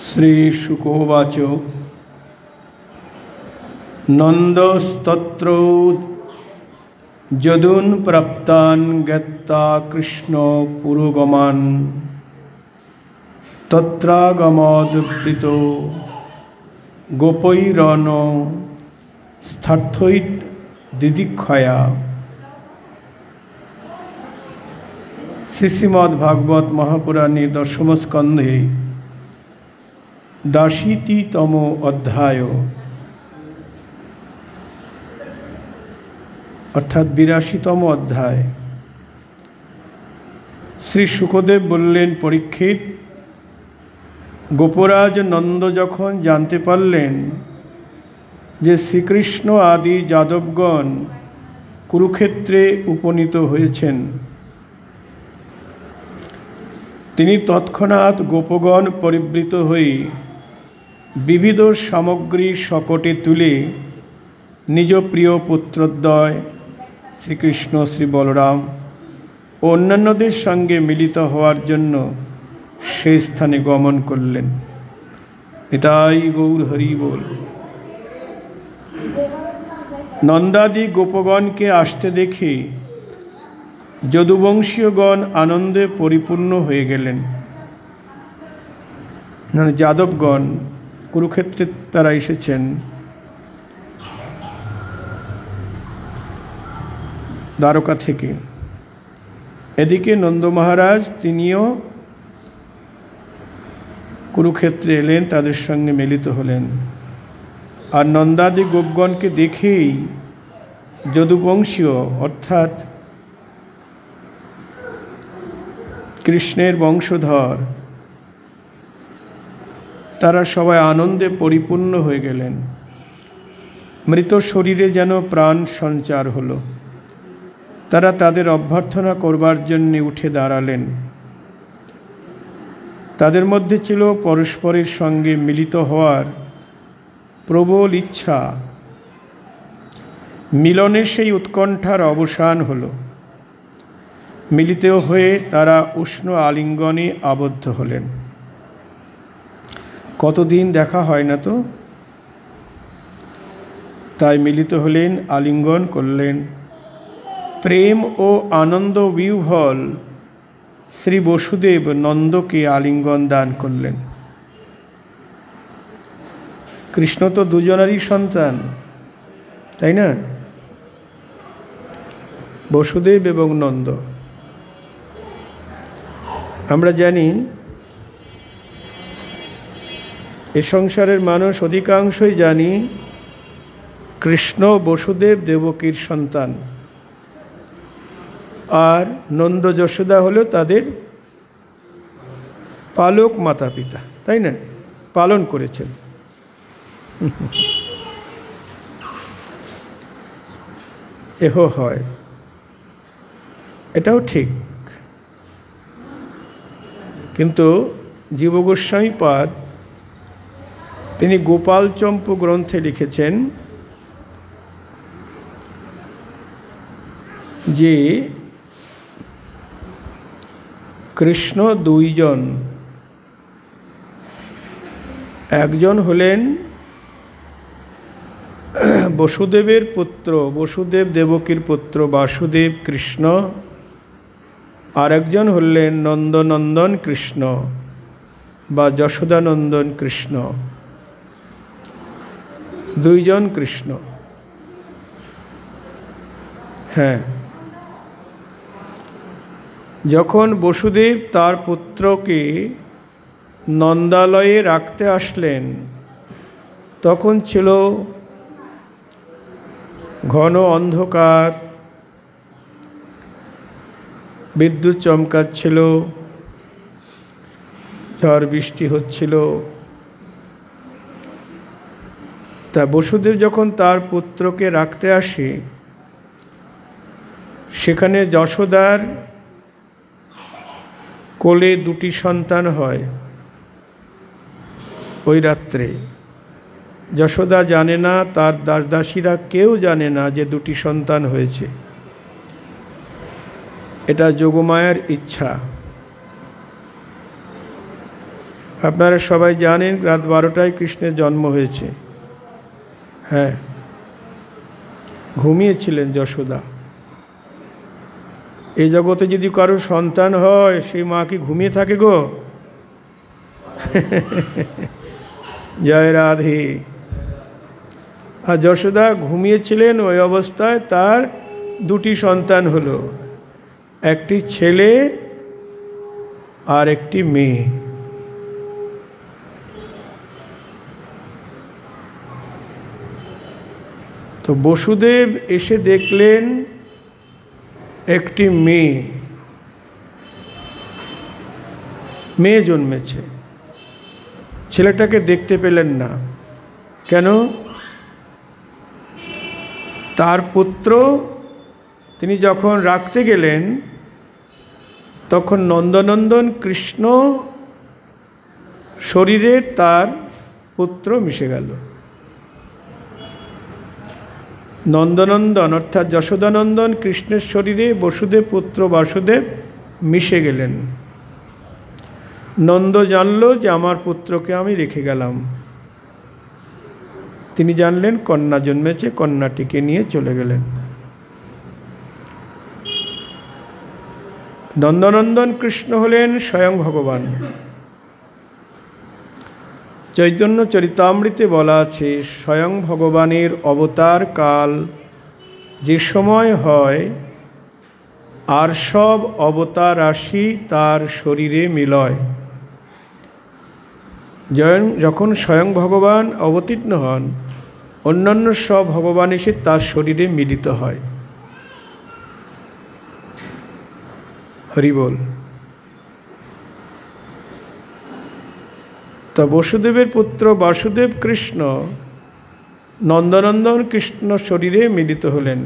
श्रीशुकोवाच नन्दस्तत्र यदून् प्राप्तान् ज्ञात्वा कृष्ण पुरोगमान् तत्रागमादुद्धृतो गोपैरन स्थार्थैः दिदीक्षया। श्रीमद्भागवत महापुराणे दशम स्कंधे 80तम अध्याय अर्थात 82तम अध्याय। श्री शुकदेव बोलें, परीक्षित, गोपराज नंद जखन जानते पारलेन जे श्रीकृष्ण आदि यादवगण कुरुक्षेत्रे उपनीत हयेछेन, तिनी तत्क्षणात् गोपगण परिवृत हये विविध सामग्री शकटे तुले निज प्रिय पुत्रद्वय श्रीकृष्ण श्री बलराम और अन्यान्यदेर संगे मिलित हওয়ার जन्य সেই স্থানে गमन करलेन। निताई गौर हरि बोल। नंदादि गोपगण के आसते देखे यदुवंशीयगण आनंदे परिपूर्ण हो गेलेन। यादवगण कुरुक्षेत्रे तारा एसेछेन, द्वारका थेके। एदिके नंद महाराज तिनिও कुरुक्षेत्रे एलेन, तादेर संगे मिलित हलेन। और नंदादि गोपगण के देखेई यदुवंशीय अर्थात कृष्णेर वंशधर तारा सबाई आनंदे परिपूर्ण हो गेलेन। मृत शरीरे जेन प्राण संचार हलो। तारा तादेर अभ्यर्थना करबार जन्य उठे दाड़ालेन। तादेर मध्य छिलो परस्परेर संगे मिलित हওয়ার प्रबल इच्छा। मिलने सेई उत्कण्ठार अवसान हलो। मिलित हये तारा उष्ण आलिंगने आबद्ध हलेन। कतदिन देखा हय ना तो, ताई मिलित हलेन, आलिंगन करलेन। प्रेम और आनंद विह्वल श्री वसुदेव नंद के आलिंगन दान करलेन। कृष्ण तो दुजनारई सन्तान, ताई ना, वसुदेव एवं नंद। আমরা জানি এই সংসারের মানুষ অধিকাংশই জানি কৃষ্ণ বসুদেব দেবকীর সন্তান, আর নন্দ যশোদা হলো তাদের পালক মাতা পিতা, তাই না, পালন করেছেন। এহ হয়, এটাও ঠিক। किन्तु जीव गोस्वामी पाद तिनी गोपाल चंपू ग्रंथे लिखेছেন जे कृष्ण दुइजन, एकजन हलेन वसुदेवेर पुत्र, वसुदेव देवकीर पुत्र वासुदेव कृष्ण, और एकजन हलेन नंदनंदन कृष्ण बा यशोदानंदन कृष्ण। दुइजन कृष्ण। हाँ, जखन वसुदेव तार पुत्र के नंदालये राखते आसलेन तखन छिलो घन अंधकार, विद्युत चमकाच्छिलो, झड़ बृष्टि होच्छिलो। ता वसुदेव जखन तार पुत्र के राखते आसे सेखाने यशोदार कोले दुटी सन्तान हय। ओई रात्रे यशोदा जाने ना, तार दासदासीरा केउ जाने ना जे दुटी सन्तान हयेछे। এটা যোগমায়ার ইচ্ছা। আপনারা সবাই জানেন রাত 12টায় কৃষ্ণের জন্ম হয়েছে। হ্যাঁ, ঘুমিয়েছিলেন যশোদা। এই জগতে যদি কারো সন্তান হয়, সেই মা কি ঘুমিয়ে থাকে গো? জয় রাধে। আর যশোদা ঘুমিয়েছিলেন, ওই অবস্থায় তার দুটি সন্তান হলো, একটি ছেলে আর একটি মেয়ে। তো বসুদেব এসে দেখলেন একটি মেয়ে জন্মেছে। ছেলেটাকে দেখতে পেলেন না। কেন? তার পুত্র তিনি যখন রাখতে গেলেন, তখন নন্দনন্দন কৃষ্ণ শরীরে তার পুত্র মিশে গেল। নন্দনন্দন অর্থাৎ যশোদানন্দন কৃষ্ণের শরীরে বসুদেব পুত্র বাসুদেব মিশে গেলেন। নন্দ জানল যে আমার পুত্রকে আমি রেখে গেলাম। তিনি জানলেন কন্যা জন্মেছে, কন্যাটিকে নিয়ে চলে গেলেন। নন্দনন্দন কৃষ্ণ হলেন স্বয়ং ভগবান। চৈতন্য চরিতামৃতে বলা আছে, স্বয়ং ভগবানের অবতার কাল যে সময় হয়, আর সব অবতার রাশি তার শরীরে মিলয়। যখন স্বয়ং ভগবান অবতীর্ণ হন, অন্যান্য সব ভগবান এসে তার শরীরে মিলিত হয়। হরি বল। তা বসুদেবের পুত্র বাসুদেব কৃষ্ণ নন্দনন্দন কৃষ্ণ শরীরে মিলিত হলেন।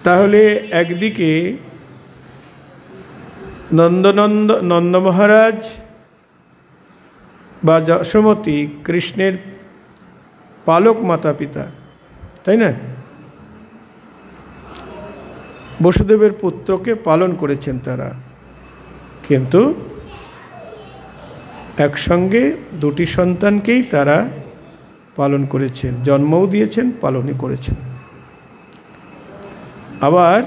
তাহলে একদিকে নন্দ মহারাজ বা যশোমতী কৃষ্ণের পালক মাতা পিতা, তাই না? বসুদেবের পুত্রকে পালন করেছেন তারা, কিন্তু একসঙ্গে দুটি সন্তানকেই তারা পালন করেছেন, জন্মও দিয়েছেন, পালনই করেছেন। আবার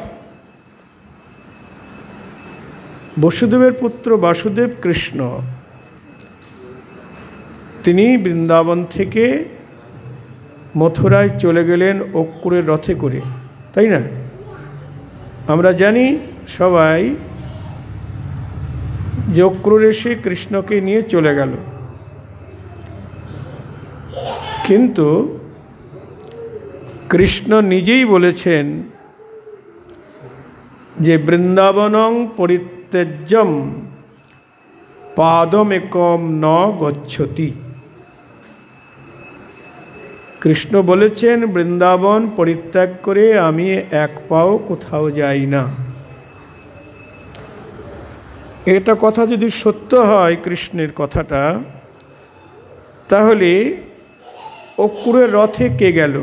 বসুদেবের পুত্র বাসুদেব কৃষ্ণ তিনি বৃন্দাবন থেকে মথুরায় চলে গেলেন অক্রূরের রথে করে, তাই না? আমরা জানি সবাই যে অক্রূর এসে কৃষ্ণকে নিয়ে চলে গেল, কিন্তু কৃষ্ণ নিজেই বলেছেন যে বৃন্দাবনং পরিত্যজ্যম পাদমেকম ন গচ্ছতি। কৃষ্ণ বলেছেন বৃন্দাবন পরিত্যাগ করে আমি এক পাও কোথাও যাই না। এটা কথা যদি সত্য হয় কৃষ্ণের কথাটা, তাহলে অক্রূরের রথে কে গেল?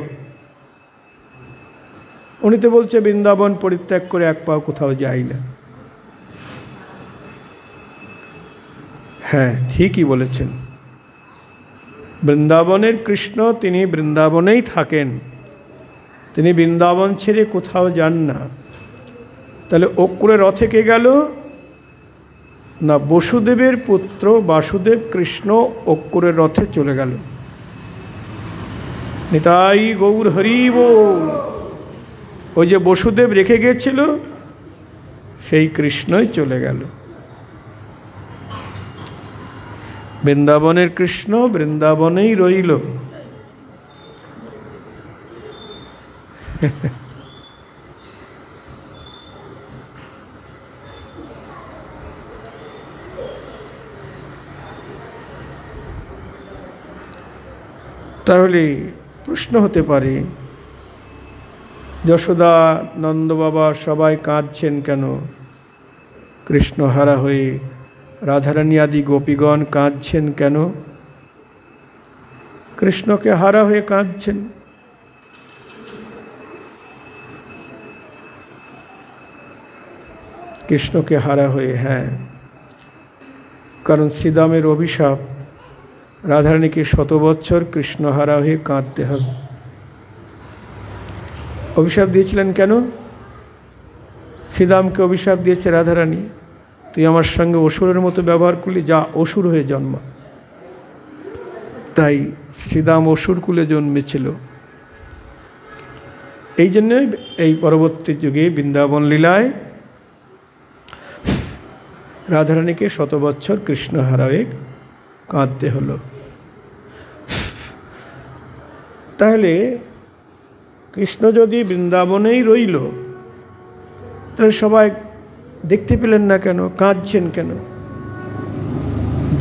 উনি তো বলছে বৃন্দাবন পরিত্যাগ করে এক পাও কোথাও যাই না। হ্যাঁ, ঠিকই বলেছেন। বৃন্দাবনের কৃষ্ণ তিনি বৃন্দাবনেই থাকেন, তিনি বৃন্দাবন ছেড়ে কোথাও যান না। তাহলে অক্রূরের রথে কে গেল? না, বসুদেবের পুত্র বাসুদেব কৃষ্ণ অক্রূরের রথে চলে গেল। নিতাই গৌর হরি বল। ওই যে বসুদেব রেখে গিয়েছিল, সেই কৃষ্ণই চলে গেল। বৃন্দাবনের কৃষ্ণ বৃন্দাবনেই রইল। তাহলে প্রশ্ন হতে পারে, যশোদা, নন্দ বাবা সবাই কাঁদছেন কেন? কৃষ্ণ হারা হয়ে রাধারানী আদি গোপীগণ কাঁদছেন কেন? কৃষ্ণকে হারা হয়ে কাঁদছেন। কৃষ্ণকে হারা হয়ে, হ্যাঁ, কারণ শ্রীদামের অভিশাপ, রাধারানীকে 100 বছর কৃষ্ণহারা হয়ে কাঁদতে হবে। অভিশাপ দিয়েছিলেন কেন? শ্রীদামকে অভিশাপ দিয়েছে রাধারানী, তুই আমার সঙ্গে অসুরের মতো ব্যবহার করলি, যা অসুর হয়ে জন্মা। তাই শ্রীদাম অসুর কুলে জন্মেছিল। এই জন্যই এই পরবর্তী যুগে বৃন্দাবন লীলায় রাধারানীকে 100 বছর কৃষ্ণহারা হয়ে কাঁদতে হলো। তাহলে কৃষ্ণ যদি বৃন্দাবনেই রইল, তাহলে সবাই দেখতে পেলেন না কেন, কাঁদছেন কেন?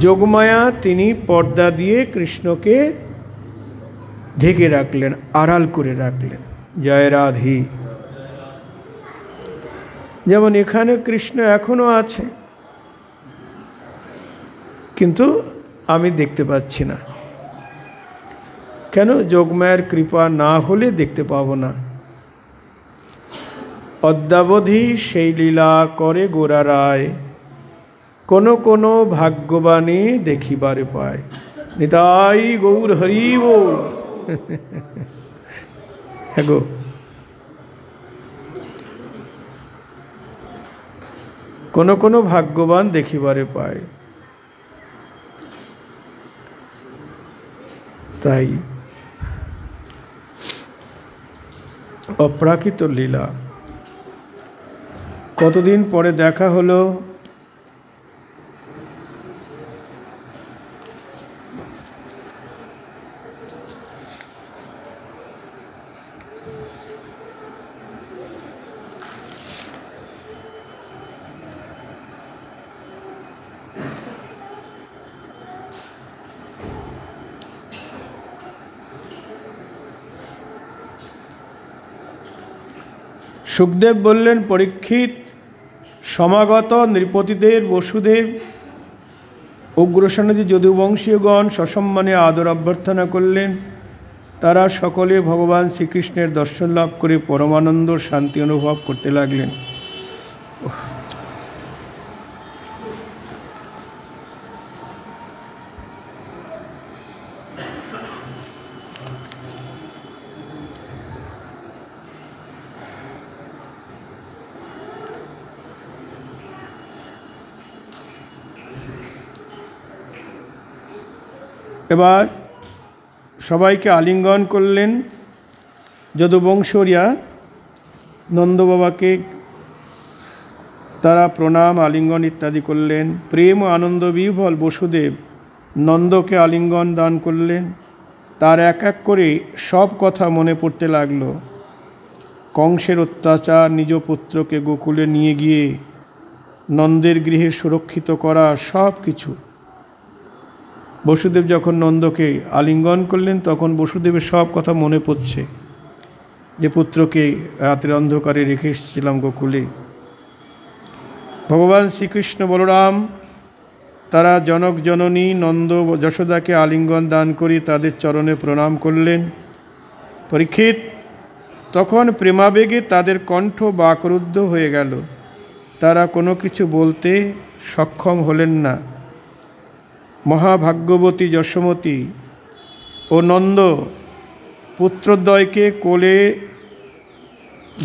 যোগমায়া তিনি পর্দা দিয়ে কৃষ্ণকে ঢেকে রাখলেন, আড়াল করে রাখলেন। জয় রাধি। যেমন এখানে কৃষ্ণ এখনও আছে, কিন্তু আমি দেখতে পাচ্ছি না। কেন? যোগমায়ার কৃপা না হলে দেখতে পাবো না। অদ্যাবধি সেই লীলা করে গোরা রায়, কোনো কোনো ভাগ্যবাণী দেখিবারে পায়। নিতাই গৌর হরি বল। হ্যাঁ গো, কোনো কোনো ভাগ্যবান দেখিবারে পায়। তাই অপ্রাকৃত লীলা। কতদিন পরে দেখা হলো। সুখদেব বললেন, পরীক্ষিত, সমাগত নৃপতিদের বসুদেব উগ্রসেনাজি যদুবংশীয়গণ সসম্মানে আদর অভ্যর্থনা করলেন। তারা সকলে ভগবান শ্রীকৃষ্ণের দর্শন লাভ করে পরমানন্দ শান্তি অনুভব করতে লাগলেন। এবার সবাইকে আলিঙ্গন করলেন। যদুবংশীয়রা নন্দবাবাকে তারা প্রণাম, আলিঙ্গন ইত্যাদি করলেন। প্রেম ও আনন্দ বিহ্বল বসুদেব নন্দকে আলিঙ্গন দান করলেন। তার এক এক করে সব কথা মনে পড়তে লাগল। কংসের অত্যাচার, নিজ পুত্রকে গোকুলে নিয়ে গিয়ে নন্দের গৃহে সুরক্ষিত করা, সব কিছু। বসুদেব যখন নন্দকে আলিঙ্গন করলেন, তখন বসুদেবের সব কথা মনে পড়ছে, যে পুত্রকে রাতের অন্ধকারে রেখে এসেছিলাম গোকুলে। ভগবান শ্রীকৃষ্ণ বলরাম তারা জনক জননী নন্দ যশোদাকে আলিঙ্গন দান করে তাদের চরণে প্রণাম করলেন। পরীক্ষিত, তখন প্রেমাবেগে তাদের কণ্ঠ বাকরুদ্ধ হয়ে গেল। তারা কোনো কিছু বলতে সক্ষম হলেন না। মহাভাগ্যবতী যশোমতী ও নন্দ পুত্রদ্বয়কে কোলে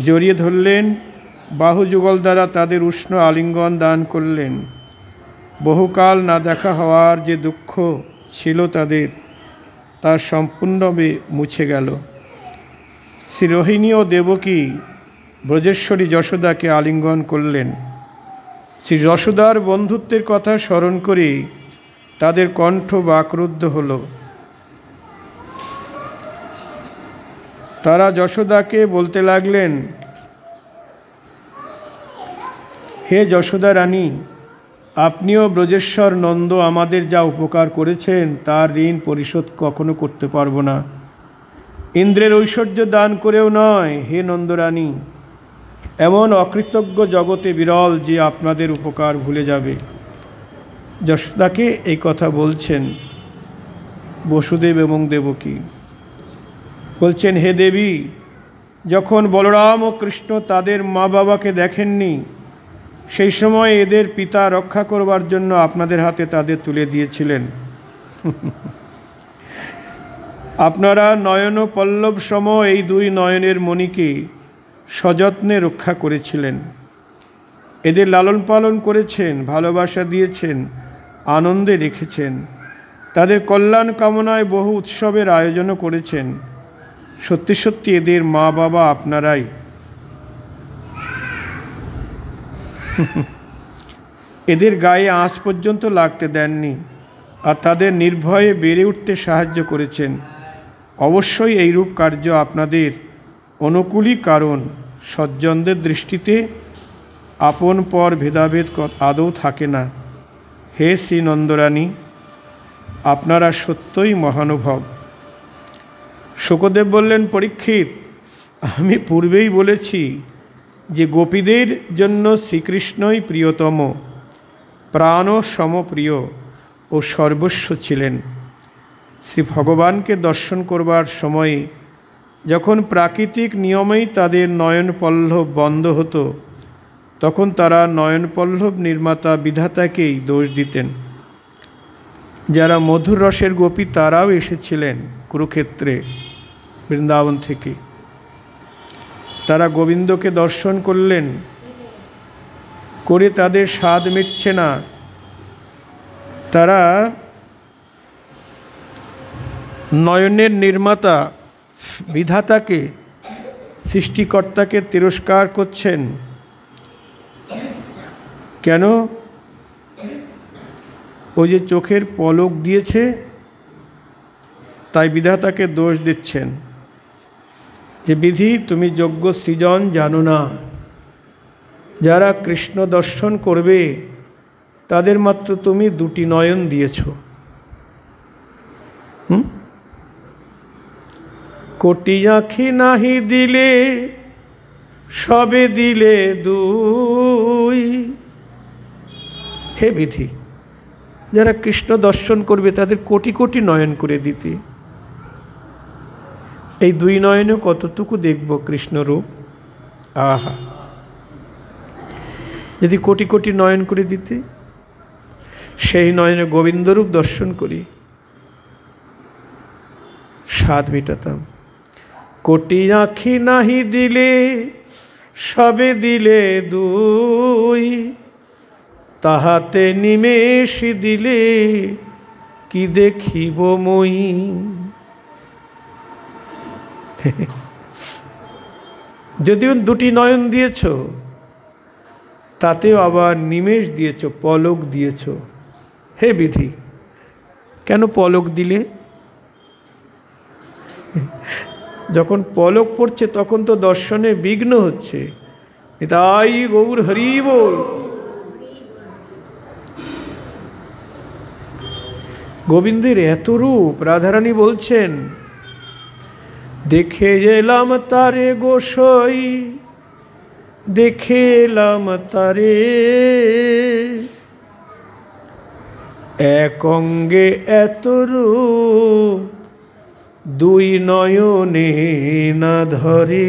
জড়িয়ে ধরলেন, বাহুযুগল দ্বারা তাদের উষ্ণ আলিঙ্গন দান করলেন। বহুকাল না দেখা হওয়ার যে দুঃখ ছিল তাদের, তা সম্পূর্ণভাবে মুছে গেল। শ্রী রোহিণী ও দেবকী ব্রজেশ্বরী যশোদাকে আলিঙ্গন করলেন। শ্রী যশোদার বন্ধুত্বের কথা স্মরণ করে তাদের কণ্ঠ বাকরুদ্ধ হল। তারা যশোদাকে বলতে লাগলেন, হে যশোদা রানী, আপনিও ব্রজেশ্বর নন্দ আমাদের যা উপকার করেছেন তার ঋণ পরিশোধ কখনো করতে পারবো না। ইন্দ্রের ঐশ্বর্য দান করেও নয়। হে নন্দরানী, এমন অকৃতজ্ঞ জগতে বিরল যে আপনাদের উপকার ভুলে যাবে। যশোদাকে এই কথা বলছেন বসুদেব এবং দেবকী। বলছেন, হে দেবী, যখন বলরাম ও কৃষ্ণ তাদের মা বাবাকে দেখেননি, সেই সময় এদের পিতা রক্ষা করবার জন্য আপনাদের হাতে তাদের তুলে দিয়েছিলেন। আপনারা নয়ন ও পল্লব সম এই দুই নয়নের মণিকে সযত্নে রক্ষা করেছিলেন। এদের লালন পালন করেছেন, ভালোবাসা দিয়েছেন, আনন্দে রেখেছেন। তাদের কল্যাণ কামনায় বহু উৎসবের আয়োজনও করেছেন। সত্যি সত্যি এদের মা বাবা আপনারাই। এদের গায়ে আঁচ পর্যন্ত লাগতে দেননি, আর তাদের নির্ভয়ে বেড়ে উঠতে সাহায্য করেছেন। অবশ্যই এইরূপ কার্য আপনাদের অনুকূলই, কারণ সজ্জনদের দৃষ্টিতে আপন পর ভেদাভেদ আদৌ থাকে না। হে শ্রী নন্দরানী, আপনারা সত্যই মহানুভব। শুকদেব বললেন, পরীক্ষিত, আমি পূর্বেই বলেছি যে গোপীদের জন্য শ্রীকৃষ্ণই প্রিয়তম, প্রাণ সমপ্রিয় ও সর্বস্ব ছিলেন। শ্রী ভগবানকে দর্শন করবার সময় যখন প্রাকৃতিক নিয়মেই তাদের নয়ন পল্লব বন্ধ হতো, তখন তারা নয়ন পল্লব নির্মাতা বিধাতাকেই দোষ দিতেন। যারা মধুর রসের গোপী তারাও এসেছিলেন কুরুক্ষেত্রে, বৃন্দাবন থেকে। তারা গোবিন্দকে দর্শন করলেন, করে তাদের স্বাদ মিটছে না। তারা নয়নের নির্মাতা বিধাতাকে, সৃষ্টিকর্তাকে তিরস্কার করছেন। কেন? ওই যে চোখের পলক দিয়েছে, তাই বিধাতাকে দোষ দিচ্ছেন যে বিধি, তুমি যোগ্য সৃজন জানো না। যারা কৃষ্ণ দর্শন করবে তাদের মাত্র তুমি দুটি নয়ন দিয়েছ। কোটি আঁখি নাহি দিলে, সবে দিলে দুই। হে বিধি, যারা কৃষ্ণ দর্শন করবে তাদের কোটি কোটি নয়ন করে দিতে। এই দুই নয়নে কতটুকু দেখব কৃষ্ণরূপ? আহা, যদি কোটি কোটি নয়ন করে দিতে, সেই নয়নে গোবিন্দরূপ দর্শন করি, স্বাদ মেটাতাম। কোটি আঁখি নাহি দিলে, সবে দিলে দুই। তাহাতে নিমেষ দিলে, কি দেখিব মই। যদিও দুটি নয়ন দিয়েছ, তাতেও আবার নিমেষ দিয়েছ, পলক দিয়েছ। হে বিধি, কেন পলক দিলে? যখন পলক পড়ছে তখন তো দর্শনে বিঘ্ন হচ্ছে। তাই গৌর হরি বল। গোবিন্দের এত রূপ, রাধারানী বলছেন, দেখে এলাম তারে গোসাই, দেখে এলাম তারে। এক অঙ্গে এত রূপ, দুই নয়নে না ধরে।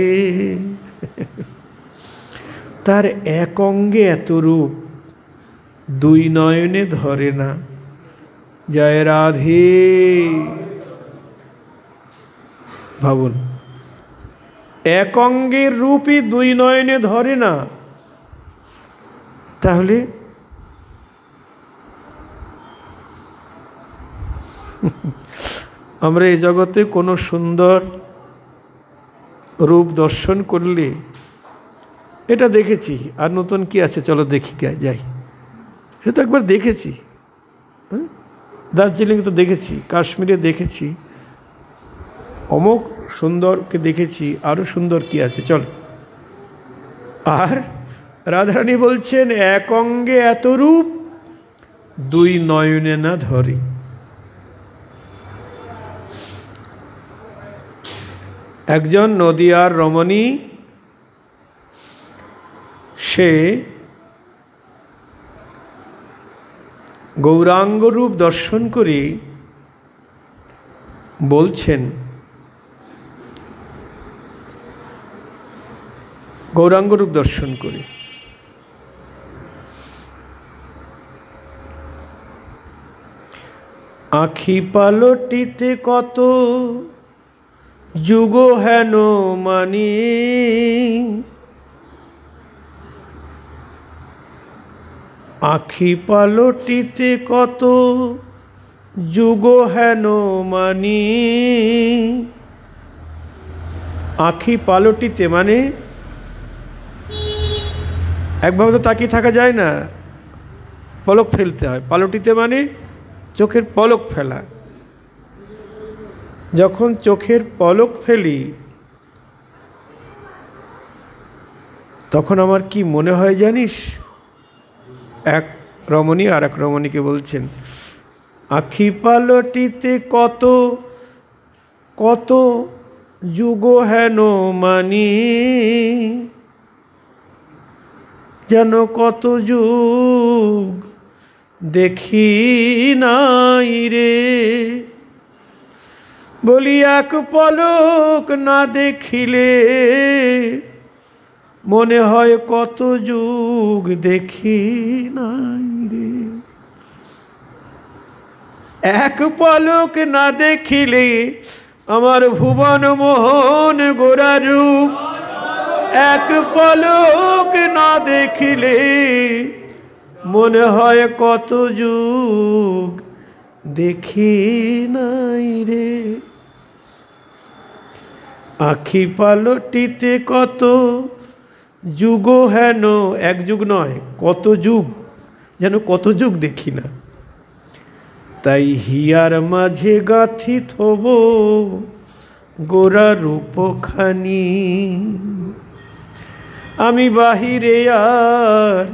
তার এক অঙ্গে এত রূপ, দুই নয়নে ধরে না। জয় রাধে। ভাবুন, এক অঙ্গের রূপই দুই নয়নে ধরে না, তাহলে আমরা এই জগতে কোনো সুন্দর রূপ দর্শন করলে এটা দেখেছি, আর নতুন কি আছে, চলো দেখি যাই। এটা তো একবার দেখেছি, দার্জিলিং তো দেখেছি, কাশ্মীরে দেখেছি, অমুক সুন্দরকে দেখেছি, আরও সুন্দর কি আছে, চল। আর রাধারানী বলছেন, এক অঙ্গে এত রূপ, দুই নয়নে না ধরে। একজন নদিয়ার রমণী, সে গৌরাঙ্গ রূপ দর্শন করে বলছেন, গৌরাঙ্গ রূপ দর্শন করে আখি পালটিতে কত যুগ হেন মানি, আখি পালটিতে কত যুগ হেন মানি। আখি পালটিতে মানে একভাবে তো তাকিয়ে থাকা যায় না, পলক ফেলতে হয়। পালটিতে মানে চোখের পলক ফেলা। যখন চোখের পলক ফেলি তখন আমার কি মনে হয় জানিস? এক রমণী আর এক রমণীকে বলছেন, আখি পালটিতে কত কত যুগ হেন মানি, যেন কত যুগ দেখি নাই রে। বলি এক পলক না দেখিলে মনে হয় কত যুগ দেখি নাই রে। এক পলক না দেখিলে আমার ভুবন মোহন গোরা রূপ, এক পলক না দেখিলে মনে হয় কত যুগ দেখি নাই রে। আখি পালটিতে কত যুগ হেন, এক যুগ নয় কত যুগ, যেন কত যুগ দেখি না। তাই হিয়ার মাঝে গাঁথি থব গোরা রূপখানি, আমি বাহিরে আর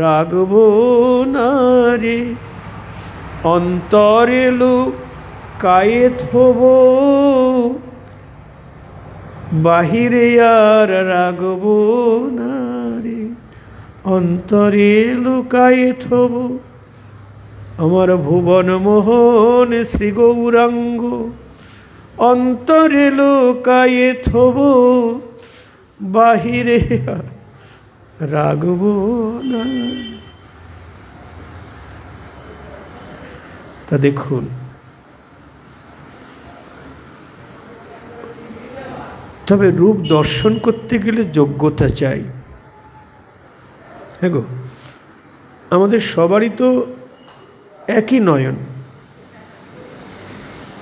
রাগব না রে। অন্তরে লুকায়ে থব, বাহিরে আর রাগব না রে। অন্তরে লুকায়ে থব আমার ভুবন মোহন শ্রী গৌরাঙ্গ, অন্তরে লুকায়ে থব বাহিরে রাগব না। তা দেখুন, তবে রূপ দর্শন করতে গেলে যোগ্যতা চাই। হ্যাঁ গো, আমাদের সবারই তো একই নয়ন,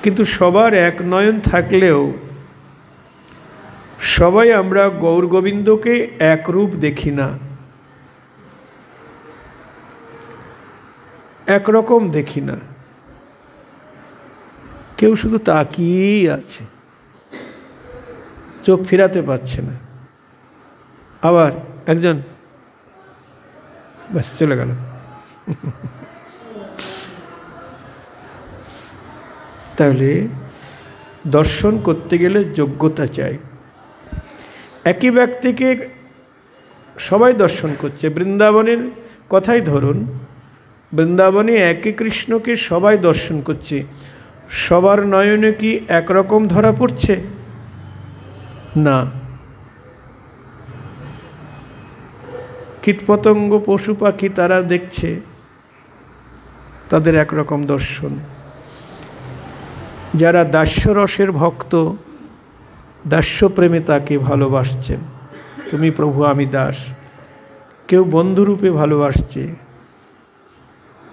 কিন্তু সবার এক নয়ন থাকলেও সবাই আমরা গৌর গোবিন্দকে এক রূপ দেখি না, একরকম দেখি না। কেউ শুধু তাকিয়েই আছে, চোখ ফিরাতে পারছে না। আবার একজন ব্যাস চলে গেল। তাহলে দর্শন করতে গেলে যোগ্যতা চাই। একই ব্যক্তিকে সবাই দর্শন করছে। বৃন্দাবনের কথাই ধরুন, বৃন্দাবনে একই কৃষ্ণকে সবাই দর্শন করছে, সবার নয়নে কি একরকম ধরা পড়ছে? না। কীটপতঙ্গ পশু পাখি তারা দেখছে, তাদের একরকম দর্শন। যারা দাস্যরসের ভক্ত, দাস্যপ্রেমে তাকে ভালোবাসছেন, তুমি প্রভু আমি দাস। কেউ বন্ধুরূপে ভালোবাসছে,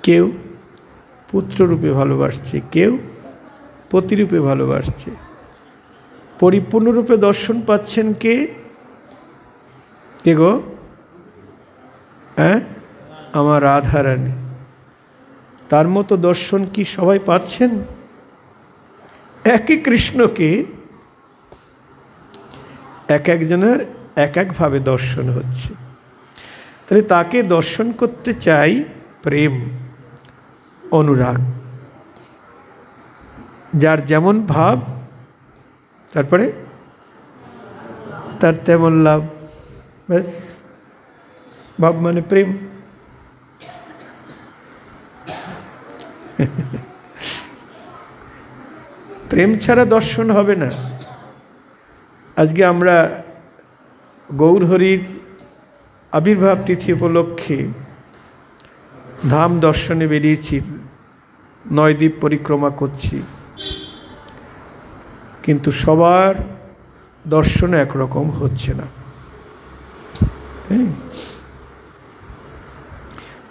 কেউ পুত্ররূপে ভালোবাসছে, কেউ পতিরূপে ভালোবাসছে। পরিপূর্ণরূপে দর্শন পাচ্ছেন কে? কে গো? হ্যাঁ, আমার রাধারানী। তার মতো দর্শন কি সবাই পাচ্ছেন? একই কৃষ্ণকে এক একজনের এক একভাবে দর্শন হচ্ছে। তাহলে তাকে দর্শন করতে চাই প্রেম, অনুরাগ। যার যেমন ভাব তারপরে তার তেমন লাভ। ব্যাস, ভাব মানে প্রেম। প্রেম ছাড়া দর্শন হবে না। আজকে আমরা গৌরহরির আবির্ভাব তিথি উপলক্ষে ধাম দর্শনে বেরিয়েছি। 9 দ্বীপ পরিক্রমা করছি, কিন্তু সবার দর্শন একরকম হচ্ছে না।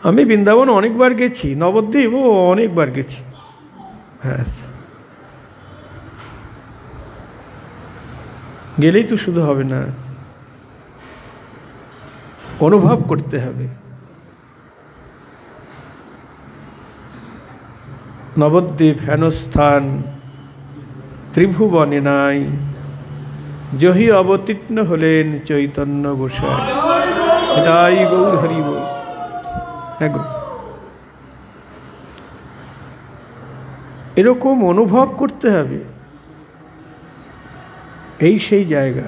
আমি বৃন্দাবন অনেকবার গেছি, নবদ্বীপও অনেকবার গেছি। হ্যাঁ, গেলেই তো শুধু হবে না, অনুভব করতে হবে। নবদ্বীপ হেন স্থান ত্রিভুবনে নাই, জহি অবতীর্ণ হলেন চৈতন্য গোসাই। তাই গৌর হরি বল। এরকম অনুভব করতে হবে, এই সেই জায়গা।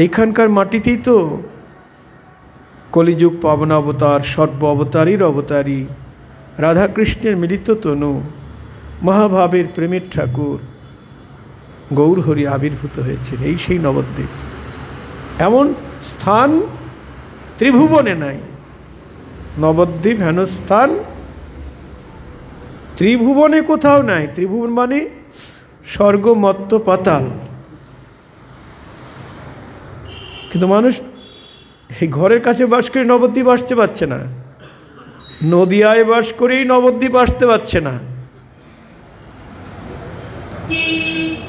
এখানকার মাটিতেই তো কলিযুগ পাবন অবতার, সর্ব অবতারীর অবতারী রাধাকৃষ্ণের মিলিত তনু, মহাভাবের প্রেমের ঠাকুর গৌর হরি আবির্ভূত হয়েছেন। এই সেই নবদ্বীপ। এমন স্থান ত্রিভুবনে নাই। নবদ্বীপ হেন স্থান ত্রিভুবনে কোথাও নাই। ত্রিভুবন মানে স্বর্গ, মর্ত্য, পাতাল। কিন্তু মানুষ এই ঘরের কাছে বাস করে নবদ্বীপ আসতে পারছে না, নদিয়ায় বাস করেই নবদ্বীপ আসতে পারছে না।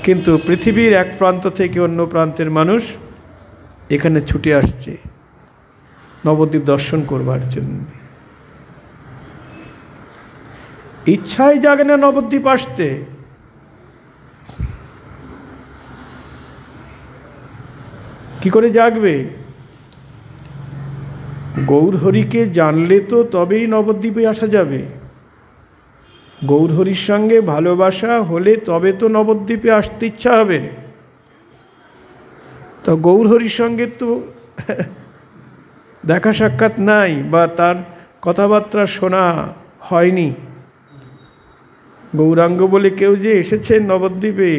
কিন্তু পৃথিবীর এক প্রান্ত থেকে অন্য প্রান্তের মানুষ এখানে ছুটে আসছে নবদ্বীপ দর্শন করবার জন্য। ইচ্ছাই জাগে না নবদ্বীপ আসতে। কি করে জাগবে? গৌরহরিকে জানলে তো তবেই নবদ্বীপে আসা যাবে। গৌরহরির সঙ্গে ভালোবাসা হলে তবে তো নবদ্বীপে আসতে ইচ্ছা হবে। তো গৌরহরির সঙ্গে তো দেখা সাক্ষাৎ নাই, বা তার কথাবার্তা শোনা হয়নি। গৌরাঙ্গ বলে কেউ যে এসেছেন নবদ্বীপে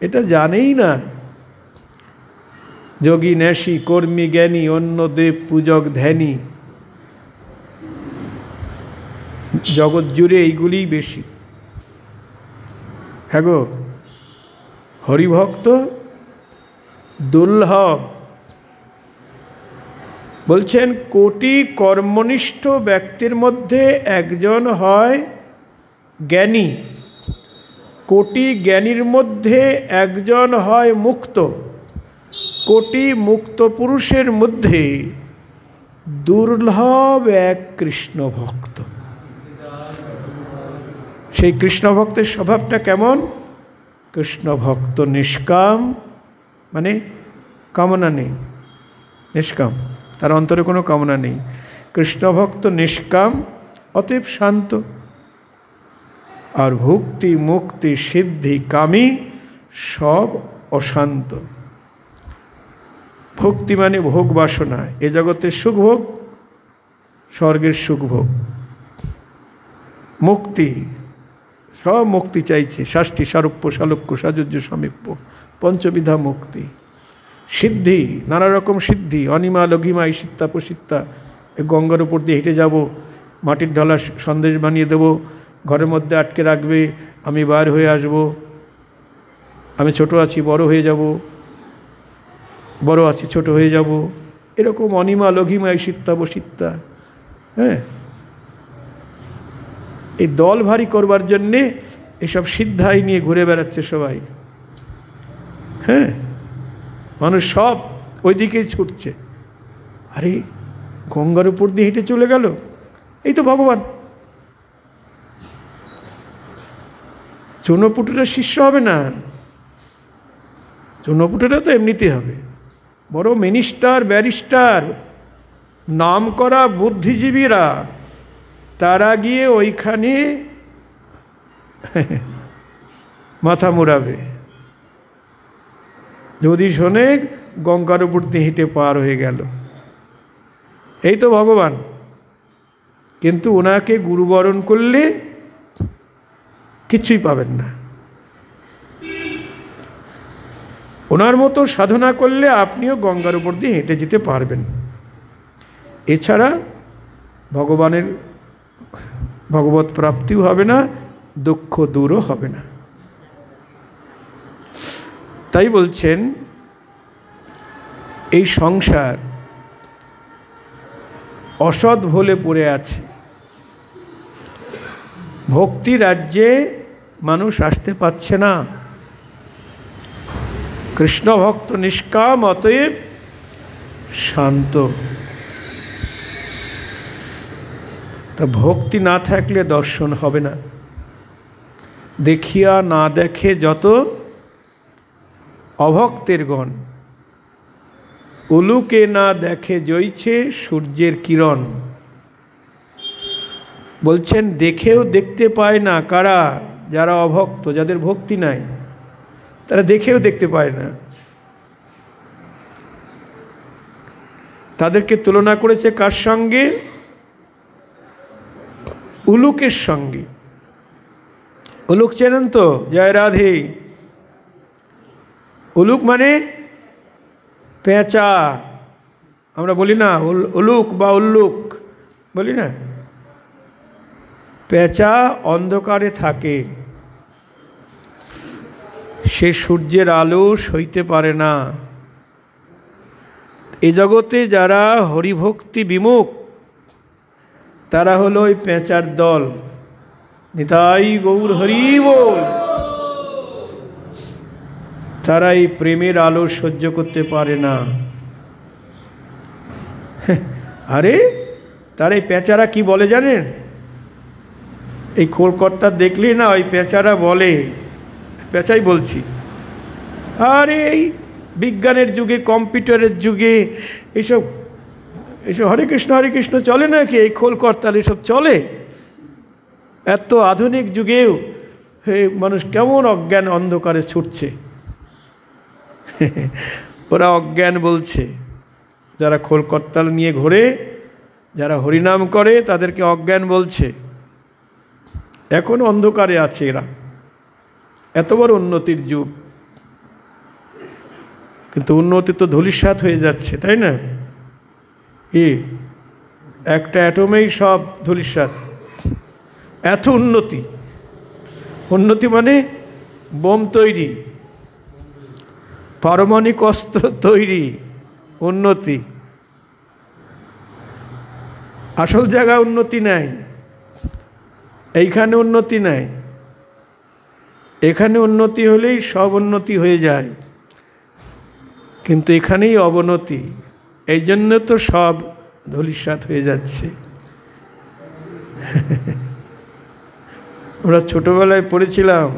এটা জানেই না। যোগী ন্যাসী কর্মী জ্ঞানী অন্য দেব পূজক ধ্যানী, জগৎ জুড়ে এইগুলিই বেশি। হ্যাঁ গো, হরিভক্ত দুর্লভ। বলছেন কোটি কর্মনিষ্ঠ ব্যক্তির মধ্যে একজন হয় জ্ঞানী, কোটি জ্ঞানীর মধ্যে একজন হয় মুক্ত, কোটি মুক্ত পুরুষের মধ্যে দুর্লভ এক কৃষ্ণ ভক্ত। সেই কৃষ্ণ ভক্তের স্বভাবটা কেমন? কৃষ্ণ ভক্ত নিষ্কাম, মানে কামনা নেই, নিষ্কাম, তার অন্তরে কোনো কামনা নেই। কৃষ্ণ ভক্ত নিষ্কাম, অতএব শান্ত। আর ভক্তি মুক্তি সিদ্ধি কামী সব অশান্ত। ভক্তি মানে ভোগ বাসনা, এ জগতের সুখভোগ, স্বর্গের সুখভোগ। মুক্তি, সব মুক্তি চাইছে, শাস্তি সারূপ্য সালোক্য সাযুজ্য সমীপ্য, পঞ্চবিধা মুক্তি। সিদ্ধি, নানা রকম সিদ্ধি, অনিমা লঘিমা ঈশিত্তা প্রসিত্তা। গঙ্গার উপর দিয়ে হেঁটে যাব, মাটির ঢালা সন্দেশ বানিয়ে দেবো, ঘরের মধ্যে আটকে রাখবে, আমি বার হয়ে আসব, আমি ছোট আছি বড় হয়ে যাব, বড় আছি ছোট হয়ে যাব, এরকম অনিমা লঘিমা ঈশিত্তা বসিত্তা। হ্যাঁ, এই দল ভারী করবার জন্যে এসব সিদ্ধাই নিয়ে ঘুরে বেড়াচ্ছে সবাই। হ্যাঁ, মানুষ সব ওই দিকেই ছুটছে। আরে গঙ্গার উপর দিয়ে হেঁটে চলে গেল, এই তো ভগবান। চুনোপুটুরা শিষ্য হবে না, চুনোপুটুরা তো এমনিতে হবে। বড় মিনিস্টার, ব্যারিস্টার, নাম করা বুদ্ধিজীবীরা, তারা গিয়ে ওইখানে মাথা মুড়াবে যদি শোনে গঙ্গার উপর দিয়ে হেঁটে পার হয়ে গেল। এই তো ভগবান। কিন্তু ওনাকে গুরুবরণ করলে কিছুই পাবেন না। ওনার মতো সাধনা করলে আপনিও গঙ্গার উপর দিয়ে হেঁটে যেতে পারবেন। এছাড়া ভগবানের ভগবত প্রাপ্তিও হবে না, দুঃখ দূরও হবে না। তাই বলছেন এই সংসার অসৎ ভুলে পড়ে আছে। ভক্তি রাজ্যে মানুষ আসতে পারছে না। কৃষ্ণ ভক্ত নিষ্কাম, অতএব শান্ত। তা ভক্তি না থাকলে দর্শন হবে না। দেখিয়া না দেখে যত অভক্তের গণ, উলুকে না দেখে জ্বলছে সূর্যের কিরণ। বলছেন দেখেও দেখতে পায় না কারা? যারা অভক্ত, যাদের ভক্তি নাই, তারা দেখেও দেখতে পায় না। তাদেরকে তুলনা করেছে কার সঙ্গে? উলুকের সঙ্গে। উলুক চেনেন তো? জয় রাধে। উলুক মানে পেঁচা। আমরা বলি না উলুক বা উল্লুক, বলি না? পেঁচা অন্ধকারে থাকে, সে সূর্যের আলো সইতে পারে না। এ জগতে যারা হরিভক্তি বিমুখ, তারা হলো ওই পেঁচার দল। নিতাই গৌর হরি বল। তারা এই প্রেমের আলো সহ্য করতে পারে না। আরে তার এই পেঁচারা কি বলে জানেন? এই খোলকর্তা দেখলে না ওই পেঁচারা বলে, পেঁচাই বলছি, আরে এই বিজ্ঞানের যুগে, কম্পিউটারের যুগে এইসব হরে কৃষ্ণ চলে নাকি? এই খোলকর্তার এসব চলে? এত আধুনিক যুগেও মানুষ কেমন অজ্ঞান অন্ধকারে ছুটছে। ওরা অজ্ঞান বলছে। যারা খোলকর্তাল নিয়ে ঘোরে, যারা হরিনাম করে, তাদেরকে অজ্ঞান বলছে। এখন অন্ধকারে আছে এরা। এত বড় উন্নতির যুগ, কিন্তু উন্নতি তো ধূলিসাৎ হয়ে যাচ্ছে, তাই না? একটা অ্যাটমেই সব ধূলিসাৎ। এত উন্নতি, উন্নতি মানে বোম তৈরি, পারমাণবিক অস্ত্র তৈরি, উন্নতি। আসল জায়গায় উন্নতি নাই, এইখানে উন্নতি নাই। এখানে উন্নতি হলেই সব উন্নতি হয়ে যায়, কিন্তু এখানেই অবনতি। এই জন্য তো সব ধূলিসাৎ হয়ে যাচ্ছে। আমরা ছোটোবেলায় পড়েছিলাম,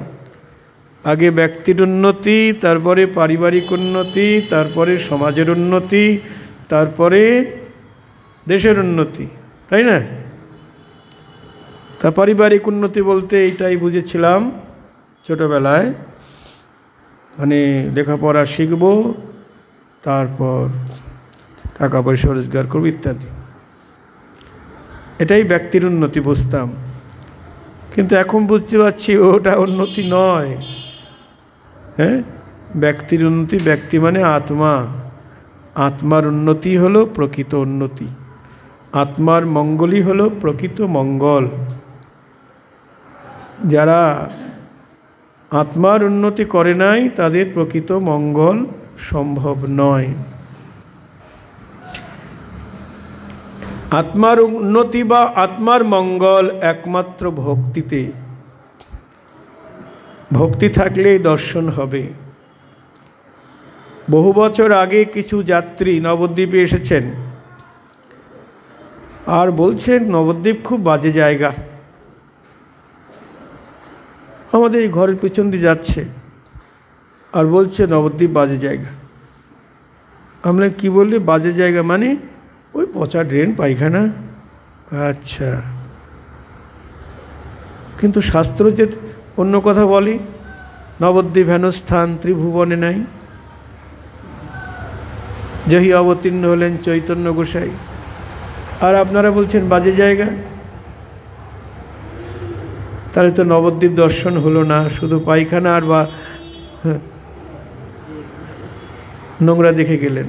আগে ব্যক্তির উন্নতি, তারপরে পারিবারিক উন্নতি, তারপরে সমাজের উন্নতি, তারপরে দেশের উন্নতি, তাই না? তা পারিবারিক উন্নতি বলতে এইটাই বুঝেছিলাম ছোটোবেলায়, মানে লেখাপড়া শিখব, তারপর টাকা পয়সা রোজগার করব ইত্যাদি। এটাই ব্যক্তির উন্নতি বুঝতাম। কিন্তু এখন বুঝতে পারছি ওটা উন্নতি নয়। হ্যাঁ, ব্যক্তির উন্নতি, ব্যক্তি মানে আত্মা। আত্মার উন্নতি হলো প্রকৃত উন্নতি। আত্মার মঙ্গলই হলো প্রকৃত মঙ্গল। যারা আত্মার উন্নতি করে নাই, তাদের প্রকৃত মঙ্গল সম্ভব নয়। আত্মার উন্নতি বা আত্মার মঙ্গল একমাত্র ভক্তিতে। ভক্তি থাকলেই দর্শন হবে। বহু বছর আগে কিছু যাত্রী নবদ্বীপে এসেছেন আর বলছেন নবদ্বীপ খুব বাজে জায়গা। আমাদের এই ঘরের পিছন দিয়ে যাচ্ছে আর বলছে নবদ্বীপ বাজে জায়গা। আমরা কি বললি বাজে জায়গা মানে? ওই পচা ড্রেন, পায়খানা। আচ্ছা, কিন্তু শাস্ত্র যে অন্য কথা বলে, নবদ্বীপ হেন স্থান ত্রিভুবনে নাই, যহি অবতীর্ণ হলেন চৈতন্য গোসাই। আর আপনারা বলছেন বাজে জায়গা। তাহলে তো নবদ্বীপ দর্শন হলো না, শুধু পায়খানা আর বা নোংরা দেখে গেলেন,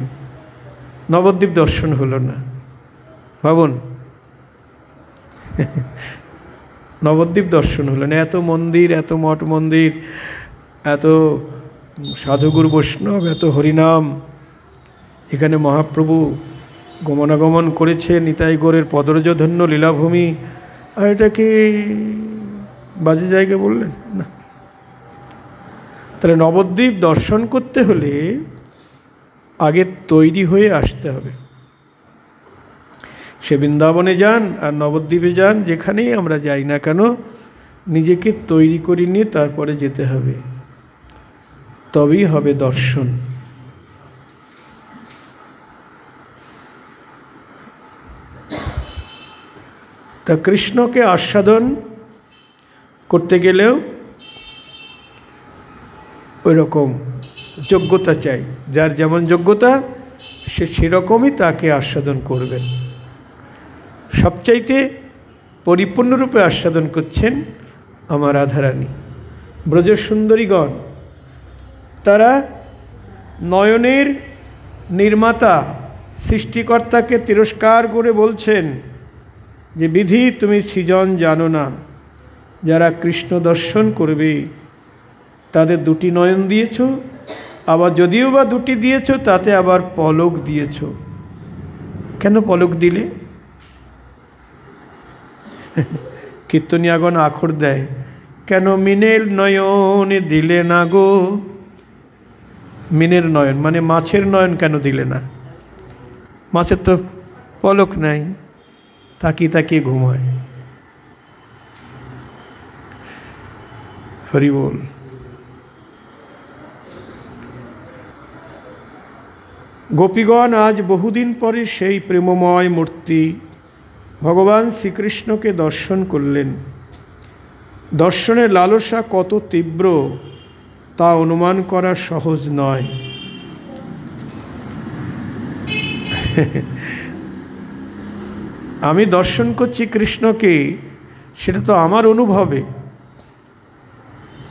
নবদ্বীপ দর্শন হলো না। ভাবুন। নবদ্বীপ দর্শন হলেন। এত মন্দির, এত মঠ মন্দির, এত সাধুগুরু বৈষ্ণব, এত হরিনাম, এখানে মহাপ্রভু গমনাগমন করেছে, নিতাই গৌরের পদরজধন্য লীলাভূমি, আর এটাকে বাজে জায়গা বললেন না। তাহলে নবদ্বীপ দর্শন করতে হলে আগে তৈরি হয়ে আসতে হবে। সে বৃন্দাবনে যান আর নবদ্বীপে যান, যেখানেই আমরা যাই না কেন, নিজেকে তৈরি করে নিয়ে তারপরে যেতে হবে, তবেই হবে দর্শন। তা কৃষ্ণকে আস্বাদন করতে গেলেও ওই রকম যোগ্যতা চাই। যার যেমন যোগ্যতা সে সেরকমই তাকে আস্বাদন করবেন। সবচাইতে পরিপূর্ণরূপে আস্বাদন করছেন আমার রাধারানী। ব্রজসুন্দরীগণ তারা নয়নের নির্মাতা সৃষ্টিকর্তাকে তিরস্কার করে বলছেন যে বিধি তুমি সৃজন জানো না, যারা কৃষ্ণ দর্শন করবে তাদের দুটি নয়ন দিয়েছ, আবার যদিও বা দুটি দিয়েছ তাতে আবার পলক দিয়েছ। কেন পলক দিলে? কীর্তনিয়াগণ আখর দেয়, কেন মিনের নয়নে দিলে না গো। মিনের নয়ন মানে মাছের নয়ন কেন দিলে না? মাছের তো পলক নাই, তাকিয়ে তাকিয়ে ঘুমায়। হরি বল। গোপীগণ আজ বহুদিন পরে সেই প্রেমময় মূর্তি ভগবান শ্রীকৃষ্ণকে দর্শন করলেন। দর্শনের লালসা কত তীব্র তা অনুমান করা সহজ নয়। আমি দর্শন করছি কৃষ্ণকে, সেটা তো আমার অনুভবে,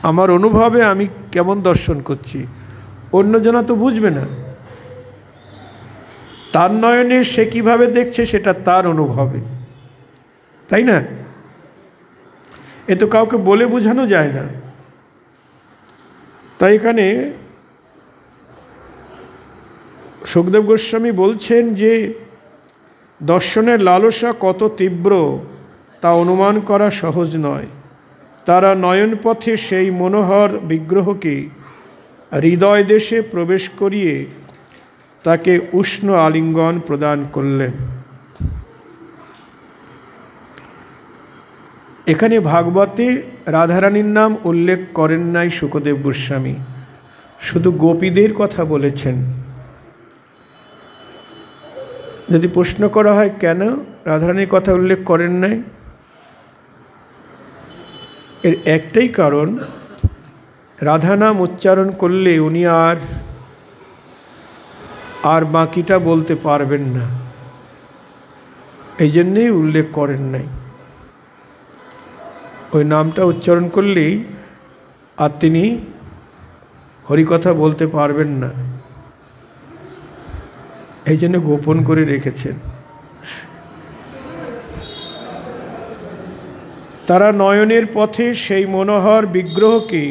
আমার অনুভবে আমি কেমন দর্শন করছি, অন্যজনা তো বুঝবে না। তার নয়নে সে কিভাবে দেখছে সেটা তার অনুভবে, তাই না? এ তো কাউকে বলে বোঝানো যায় না। তাই এখানে সুখদেব গোস্বামী বলছেন যে দর্শনের লালসা কত তীব্র তা অনুমান করা সহজ নয়। তারা নয়নপথে সেই মনোহর বিগ্রহকে হৃদয় দেশে প্রবেশ করিয়ে তাকে উষ্ণ আলিঙ্গন প্রদান করলেন। এখানে ভাগবতে রাধারানীর নাম উল্লেখ করেন নাই শুকদেব গোস্বামী, শুধু গোপীদের কথা বলেছেন। যদি প্রশ্ন করা হয় কেন রাধারানীর কথা উল্লেখ করেন নাই, এর একটাই কারণ, রাধা নাম উচ্চারণ করলে উনি আর বাকিটা বলতে পারবেন না, এই জন্যেই উল্লেখ করেন নাই। ওই নামটা উচ্চারণ করলেই আর তিনি হরিকথা বলতে পারবেন না, এই জন্য গোপন করে রেখেছেন। তারা নয়নের পথে সেই মনোহর বিগ্রহকে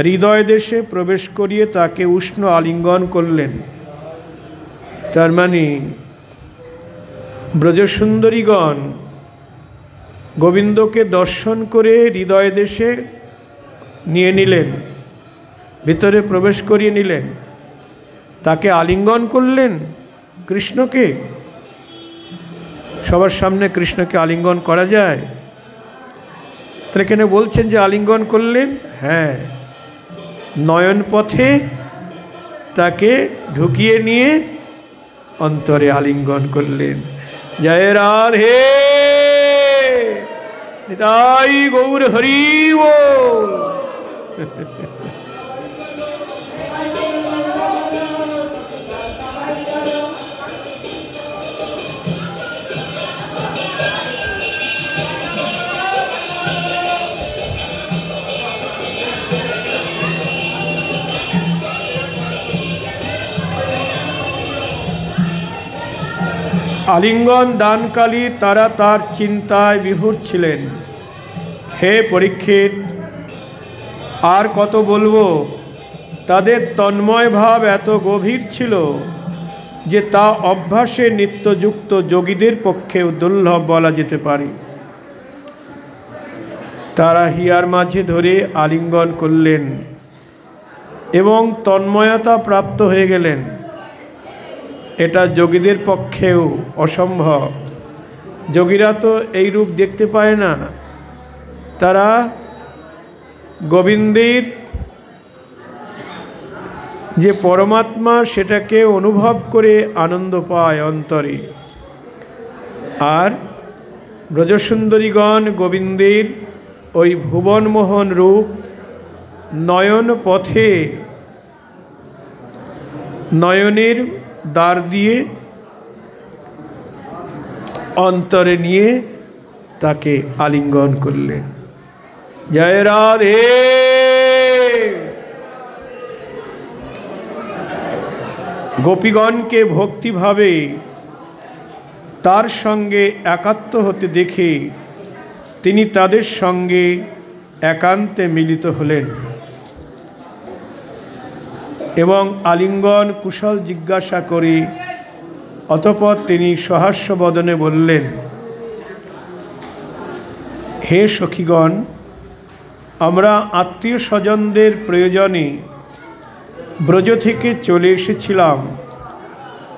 হৃদয় দেশে প্রবেশ করিয়ে তাকে উষ্ণ আলিঙ্গন করলেন। তার মানে ব্রজসুন্দরীগণ গোবিন্দকে দর্শন করে হৃদয় দেশে নিয়ে নিলেন, ভিতরে প্রবেশ করিয়ে নিলেন, তাকে আলিঙ্গন করলেন। কৃষ্ণকে সবার সামনে কৃষ্ণকে আলিঙ্গন করা যায়? তাহলে এখানে বলছেন যে আলিঙ্গন করলেন, হ্যাঁ, নয়ন পথে তাকে ঢুকিয়ে নিয়ে অন্তরে আলিঙ্গন করলেন। জয় রাধে নিতাই গৌর হরি বল। আলিঙ্গন দানকালী তারা তার চিন্তায় বিভোর ছিলেন। হে পরীক্ষিত, আর কত বলবো? তাদের তন্ময় ভাব এত গভীর ছিল যে তা অভ্যাসে নিত্যযুক্ত যোগীদের পক্ষেও দুর্লভ বলা যেতে পারে। তারা হিয়ার মাঝে ধরে আলিঙ্গন করলেন এবং তন্ময়তা প্রাপ্ত হয়ে গেলেন। এটা যোগীদের পক্ষেও অসম্ভব। যোগীরা তো এই রূপ দেখতে পায় না। তারা গোবিন্দের যে পরমাত্মা সেটাকে অনুভব করে আনন্দ পায় অন্তরে। আর ব্রজসুন্দরীগণ গোবিন্দের ওই ভুবনমোহন রূপ নয়ন পথে নয়নের দ্বার দিয়ে অন্তরে নিয়ে তাকে আলিঙ্গন করলেন। জয় রাধে। গোপীগণকে ভক্তিভাবে তার সঙ্গে একাত্ম হতে দেখে তিনি তাদের সঙ্গে একান্তে মিলিত হলেন এবং আলিঙ্গন কুশল জিজ্ঞাসা করে অতঃপর তিনি সহাস্য বদনে বললেন, হে সখীগণ, আমরা আত্মীয় স্বজনদের প্রয়োজনে ব্রজ থেকে চলে এসেছিলাম,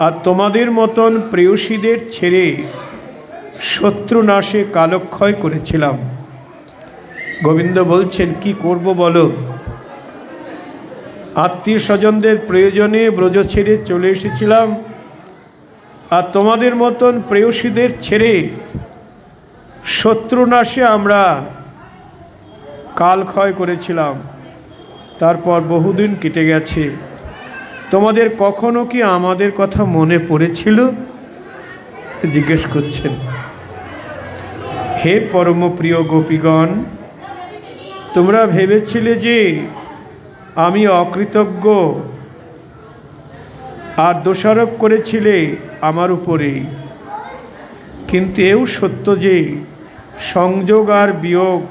আর তোমাদের মতন প্রেয়সীদের ছেড়ে শত্রু নাশে কালক্ষয় করেছিলাম। গোবিন্দ বলছেন, কি করব বলো? আত্মীয় স্বজনদের প্রয়োজনে ব্রজ ছেড়ে চলে এসেছিলাম, আর তোমাদের মতন প্রেয়সীদের ছেড়ে শত্রু নাশে আমরা কালক্ষয় করেছিলাম। তারপর বহুদিন কেটে গেছে, তোমাদের কখনো কি আমাদের কথা মনে পড়েছিল? জিজ্ঞেস করছেন। হে পরম প্রিয় গোপীগণ, তোমরা ভেবেছিলে যে আমি অকৃতজ্ঞ আর দোষারোপ করেছিলে আমার উপরেই, কিন্তু এও সত্য যে সংযোগ আর বিয়োগ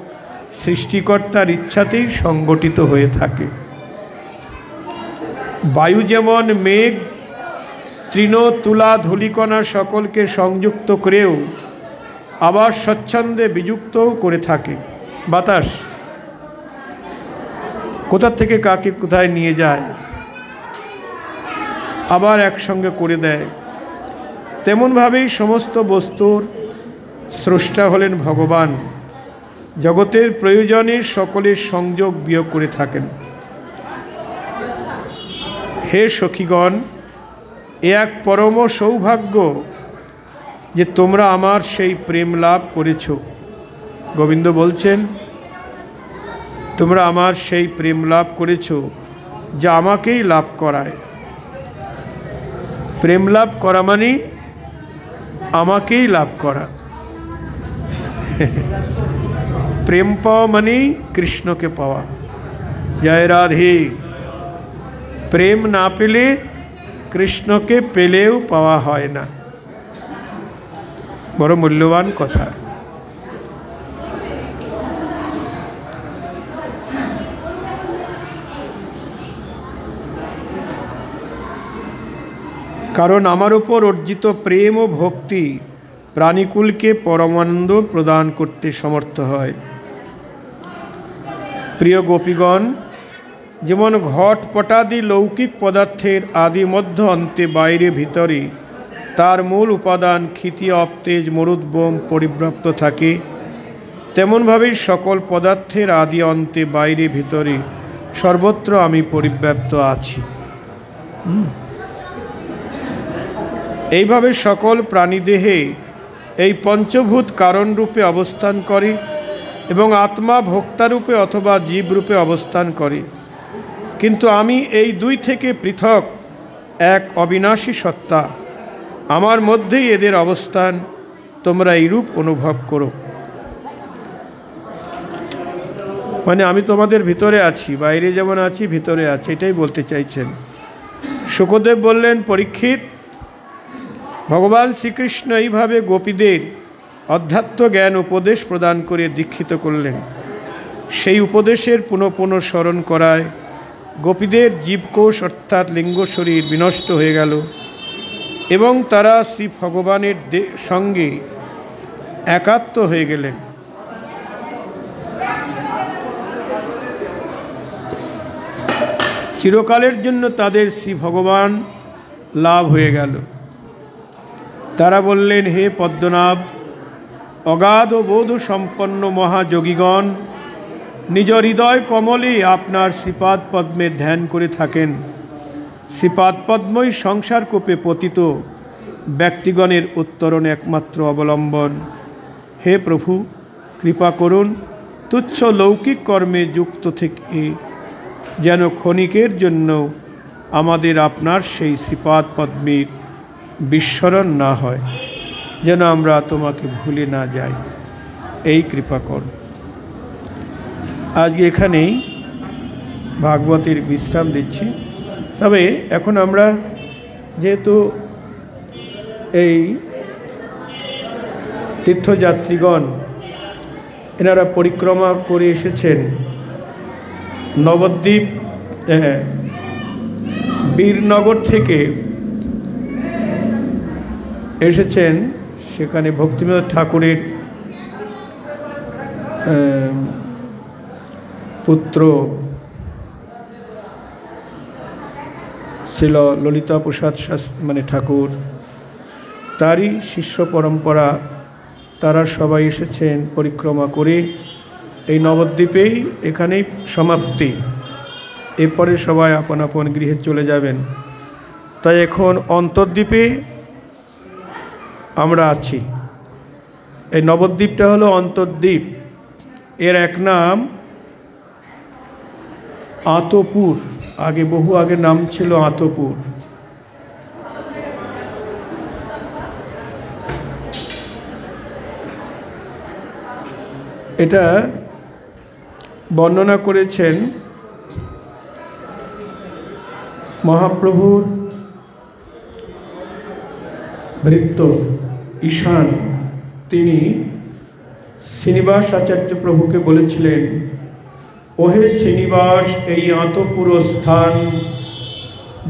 সৃষ্টিকর্তার ইচ্ছাতেই সংগঠিত হয়ে থাকে। বায়ু যেমন মেঘ তৃণ তুলা ধূলিকণা সকলকে সংযুক্ত করেও আবার স্বচ্ছন্দে বিযুক্তও করে থাকে। বাতাস কোথা থেকে কাকে কোথায় নিয়ে যায়, আবার একসঙ্গে করে দেয়। তেমনভাবেই সমস্ত বস্তুর স্রষ্টা হলেন ভগবান। জগতের প্রয়োজনে সকলের সংযোগ বিয়োগ করে থাকেন। হে সখীগণ, এ এক পরম সৌভাগ্য যে তোমরা আমার সেই প্রেম লাভ করেছ। গোবিন্দ বলছেন, তোমরা আমার সেই প্রেম লাভ করেছ যা আমাকেই লাভ করায়। প্রেম লাভ করা মানে আমাকেই লাভ করা। প্রেম পাওয়া মানেই কৃষ্ণকে পাওয়া। জয় রাধে। প্রেম না পেলে কৃষ্ণকে পেলেও পাওয়া হয় না। বড় মূল্যবান কথা। কারণ আমার উপর অর্জিত প্রেম ও ভক্তি প্রাণীকুলকে পরমানন্দ প্রদান করতে সমর্থ হয়। প্রিয় গোপীগণ, যেমন ঘটপটাদি লৌকিক পদার্থের আদি মধ্য অন্তে বাইরে ভিতরে তার মূল উপাদান ক্ষিতি অবতেজ মরুদ্বোম পরিব্যাপ্ত থাকে, তেমনভাবেই সকল পদার্থের আদি অন্তে বাইরে ভিতরে সর্বত্র আমি পরিব্যাপ্ত আছি। এইভাবে সকল প্রাণীদেহে এই পঞ্চভূত কারণরূপে অবস্থান করে এবং আত্মা ভোক্তারূপে অথবা জীবরূপে অবস্থান করে। কিন্তু আমি এই দুই থেকে পৃথক এক অবিনাশী সত্তা। আমার মধ্যেই এদের অবস্থান। তোমরা এইরূপ অনুভব করো। মানে আমি তোমাদের ভিতরে আছি, বাইরে যেমন আছি ভিতরে আছি, এটাই বলতে চাইছেন। শুকদেব বললেন, পরীক্ষিত, ভগবান শ্রীকৃষ্ণ এইভাবে গোপীদের অধ্যাত্ম জ্ঞান উপদেশ প্রদান করে দীক্ষিত করলেন। সেই উপদেশের পুনঃ পুনঃ স্মরণ করায় গোপীদের জীবকোষ অর্থাৎ লিঙ্গ শরীর বিনষ্ট হয়ে গেল এবং তারা শ্রী ভগবানের সঙ্গে একাত্ম হয়ে গেলেন। চিরকালের জন্য তাদের শ্রী ভগবান লাভ হয়ে গেল। তারা বললেন, হে পদ্মনাভ, অগাধ বোধ সম্পন্ন মহাযোগীগণ নিজ হৃদয় কমলে আপনার শ্রীপাদ পদ্মের ধ্যান করে থাকেন। শ্রীপাদ পদ্মই সংসার কূপে পতিত ব্যক্তিগণের উত্তরণ একমাত্র অবলম্বন। হে প্রভু, কৃপা করুন, তুচ্ছ লৌকিক কর্মে যুক্ত থেকে যেন ক্ষণিকের জন্য আমাদের আপনার সেই শ্রীপাদ পদ্মের বিস্মরণ না হয়, যেন আমরা তোমাকে ভুলে না যাই, এই কৃপা কর। আজকে এখানেই ভাগবতের বিশ্রাম দিচ্ছি। তবে এখন আমরা যেহেতু এই তীর্থযাত্রীগণ এনারা পরিক্রমা করে এসেছেন নবদ্বীপ বীরনগর থেকে এসেছেন, সেখানে ভক্তিবিনোদ ঠাকুরের পুত্র ছিল ললিতা প্রসাদ ঠাকুর, তারই শিষ্য পরম্পরা, তারা সবাই এসেছেন পরিক্রমা করে। এই নবদ্বীপেই এখানেই সমাপ্তি, এরপরে সবাই আপন আপন গৃহে চলে যাবেন। তাই এখন অন্তর্দ্বীপে আমরা আছি। এই নবদ্বীপটা হলো অন্তর্দ্বীপ, এর এক নাম আতপুর, আগে বহু আগে নাম ছিল আতপুর। এটা বর্ণনা করেছেন মহাপ্রভুর ভৃত্য ঈশান। তিনি শ্রীনিবাস আচার্য প্রভুকে বলেছিলেন, ওহে শ্রীনিবাস, এই আতপুর স্থান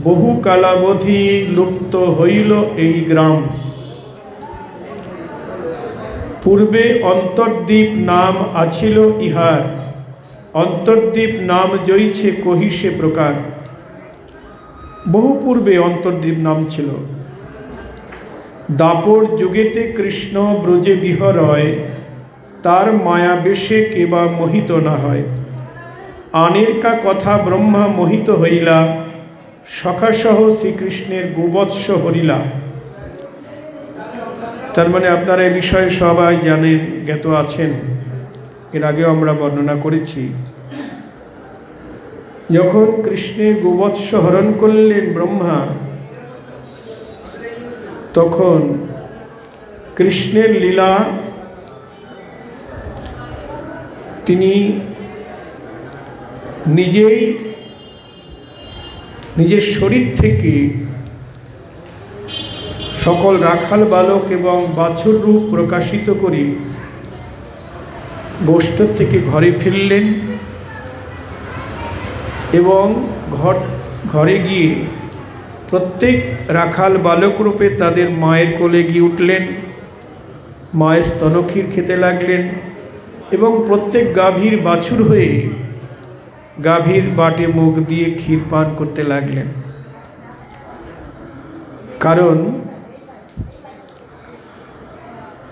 বহু কালাবধি লুপ্ত হইল এই গ্রাম। পূর্বে অন্তর্দ্বীপ নাম আছিল ইহার, অন্তর্দ্বীপ নাম জইছে কহিসে প্রকার। বহু পূর্বে অন্তর্দ্বীপ নাম ছিল। দাপর যুগেতে কৃষ্ণ ব্রজে বিহরয়, তার মায়া বেশে কেবা মোহিত না হয়। আনেরকা কথা ব্রহ্মা মোহিত হইলা, সখাসহ শ্রীকৃষ্ণের গোবৎস হরিলা। তার মানে আপনারা এই বিষয়ে সবাই জানেন, জ্ঞাত আছেন, এর আগেও আমরা বর্ণনা করেছি। যখন কৃষ্ণের গোবৎস হরণ করলেন ব্রহ্মা, তখন কৃষ্ণের লীলা তিনি নিজেই নিজের শরীর থেকে সকল রাখাল বালক এবং বাছুর রূপ প্রকাশিত করে গোষ্ঠ থেকে ঘরে ফিরলেন এবং ঘরে গিয়ে প্রত্যেক রাখাল বালক রূপে তাদের মায়ের কোলে গিয়ে উঠলেন, মায়ের স্তনক্ষীর খেতে লাগলেন এবং প্রত্যেক গাভীর বাছুর হয়ে গাভীর বাটে মুখ দিয়ে ক্ষীর পান করতে লাগলেন। কারণ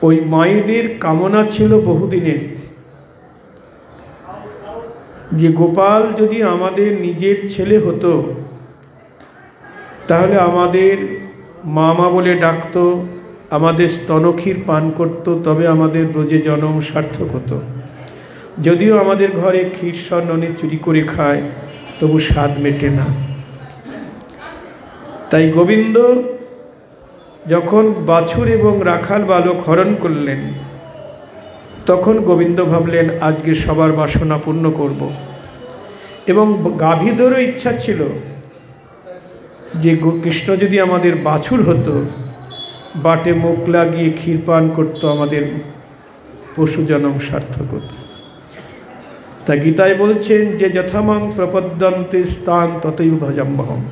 ওই মায়েদের কামনা ছিল বহুদিনের, যে গোপাল যদি আমাদের নিজের ছেলে হতো তাহলে আমাদের মামা বলে ডাকতো, আমাদের স্তনক্ষীর পান করত, তবে আমাদের ব্রজে জন্ম সার্থক হতো। যদিও আমাদের ঘরে ক্ষীর স্বর্ণনে চুরি করে খায়, তবু স্বাদ মেটে না। তাই গোবিন্দ যখন বাছুর এবং রাখাল বালক হরণ করলেন, তখন গোবিন্দ ভাবলেন আজকে সবার বাসনা পূর্ণ করব। এবং গাভীদেরও ইচ্ছা ছিল যে কৃষ্ণ যদি আমাদের বাছুর হতো, বাটে মুখ লাগিয়ে ক্ষীর পান করতো, আমাদের পশু জন্ম সার্থক হতো। তা গীতায় বলছেন যে যথামাং প্রপদ্যন্তে স্থান ততই ভজাম্যহম,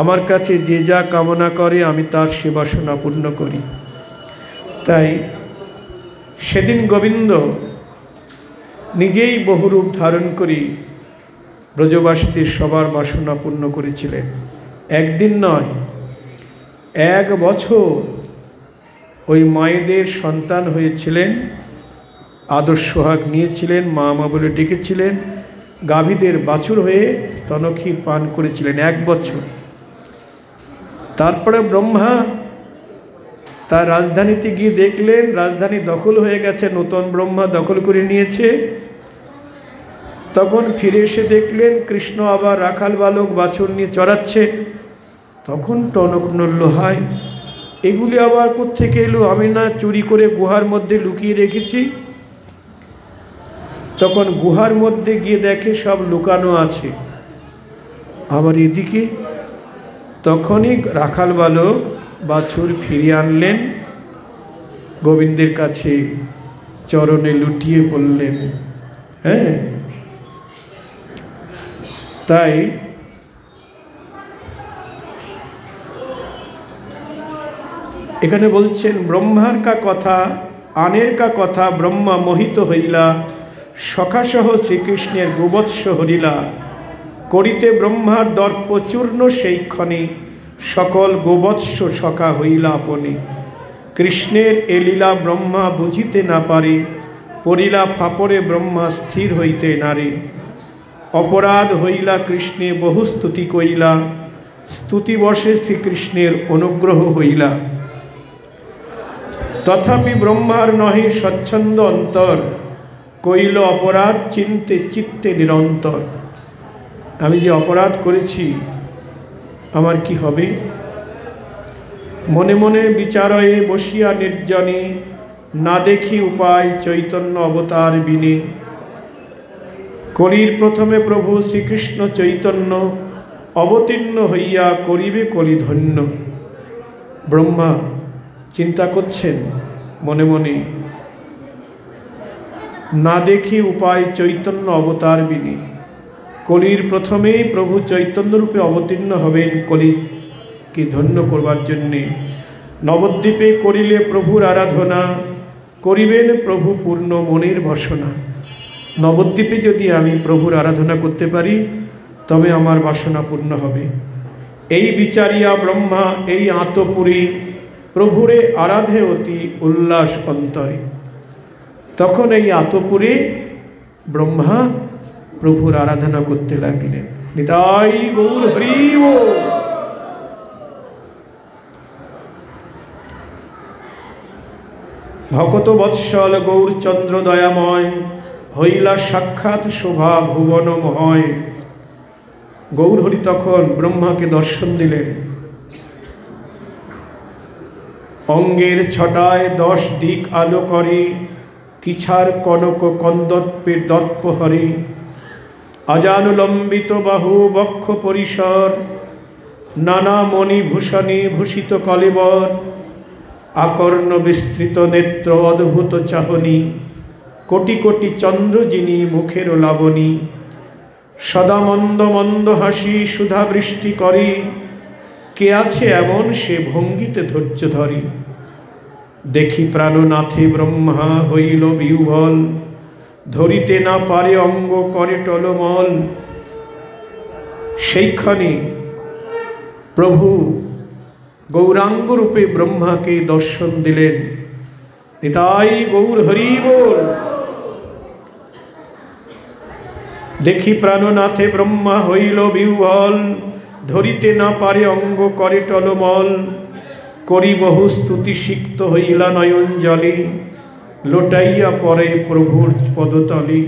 আমার কাছে যে যা কামনা করে আমি তার সে বাসনা পূর্ণ করি। তাই সেদিন গোবিন্দ নিজেই বহুরূপ ধারণ করে ব্রজবাসীদের সবার বাসনা পূর্ণ করেছিলেন। একদিন নয়, 1 বছর ওই মায়েদের সন্তান হয়েছিলেন, আদর সোহাগ নিয়েছিলেন, মা মা বলে ডেকেছিলেন, গাভীদের বাছুর হয়ে স্তনক্ষীর পান করেছিলেন 1 বছর। তারপরে ব্রহ্মা তার রাজধানীতে গিয়ে দেখলেন রাজধানী দখল হয়ে গেছে, নতুন ব্রহ্মা দখল করে নিয়েছে। তখন ফিরে এসে দেখলেন কৃষ্ণ আবার রাখাল বালক বাছুর নিয়ে চড়াচ্ছে। তখন টনক নড়ল, হায় এগুলি আবার কোত্থেকে এলো, আমি না চুরি করে গুহার মধ্যে লুকিয়ে রেখেছি। তখন গুহার মধ্যে গিয়ে দেখে সব লুকানো আছে। আবার এদিকে তখনই রাখাল বালক বাছুর ফিরিয়ে আনলেন, গোবিন্দের কাছে চরণে লুটিয়ে পড়লেন। হ্যাঁ, তাই এখানে বলছেন ব্রহ্মার কা কথা আনের কা কথা ব্রহ্মা মোহিত হইলা, সখাসহ শ্রীকৃষ্ণের গোবৎস হরিলা, করিতে ব্রহ্মার দর্প চূর্ণ সেই ক্ষণে, সকল গোবৎস সখা হইলা আপনি। কৃষ্ণের এ লীলা ব্রহ্মা বুঝিতে না পারে, পড়িলা ফাপরে ব্রহ্মা স্থির হইতে নারে। অপরাধ হইলা কৃষ্ণে বহু স্তুতি কইলা, স্তুতিবশে শ্রীকৃষ্ণের অনুগ্রহ হইলা। তথাপি ব্রহ্মার নহে স্বচ্ছন্দ অন্তর, কইল অপরাধ চিন্তে চিত্তে নিরন্তর। আমি যে অপরাধ করেছি আমার কি হবে? মনে মনে বিচারয়ে বসিয়া নির্জনে, না দেখি উপায় চৈতন্য অবতার বিনে। কলির প্রথমে প্রভু শ্রীকৃষ্ণ চৈতন্য, অবতীর্ণ হইয়া করিবে কলি ধন্য। ব্রহ্মা চিন্তা করছেন মনে মনে, না দেখি উপায় চৈতন্য অবতার বিনে। কলির প্রথমেই প্রভু চৈতন্যরূপে অবতীর্ণ হবেন কলিকে ধন্য করবার জন্যে। নবদ্বীপে করিলে প্রভুর আরাধনা, করিবেন প্রভু পূর্ণ মনের বাসনা। নবদ্বীপে যদি আমি প্রভুর আরাধনা করতে পারি তবে আমার বাসনা পূর্ণ হবে। এই বিচারিয়া ব্রহ্মা এই আতপুরী, প্রভুরে আরাধে অতি উল্লাস অন্তরে। তখন এই আতপুরে ব্রহ্মা প্রভুর আরাধনা করতে লাগলেন। নিতাই গৌর হরি বল। ভকত বৎসল গৌরচন্দ্র দয়াময়, হইলা সাক্ষাৎ শোভা ভুবনময়। গৌরহরি তখন ব্রহ্মাকে দর্শন দিলেন। অঙ্গের ছটায় 10 দিক আলো করে, কিছার কনক কন্দর্পের দর্প হরে। আজানুলম্বিত বাহু বক্ষ পরিসর, নানা মণিভূষণে ভূষিত কলেবর। আকর্ণ বিস্তৃত নেত্র অদ্ভুত চাহনি, কোটি কোটি চন্দ্র যিনি মুখের লাবণী। সদা মন্দ মন্দ হাসি সুধা বৃষ্টি করে, কে আছে এমন সে ভঙ্গিতে ধৈর্য ধরি। দেখি প্রাণনাথে ব্রহ্মা হইল বিহ্বল, ধরিতে না পারে অঙ্গ করে টলমল। সেইখানে প্রভু গৌরাঙ্গ রূপে ব্রহ্মাকে দর্শন দিলেন। নিতাই গৌর হরি বল। দেখি প্রাণনাথে ব্রহ্মা হইল বিহ্বল, ধরিতে না পারে অঙ্গ করে টলমল। করি বহু স্তুতি সিক্ত হইলা নয়ন জলে, লোটাইয়া পরে প্রভুর পদতলে।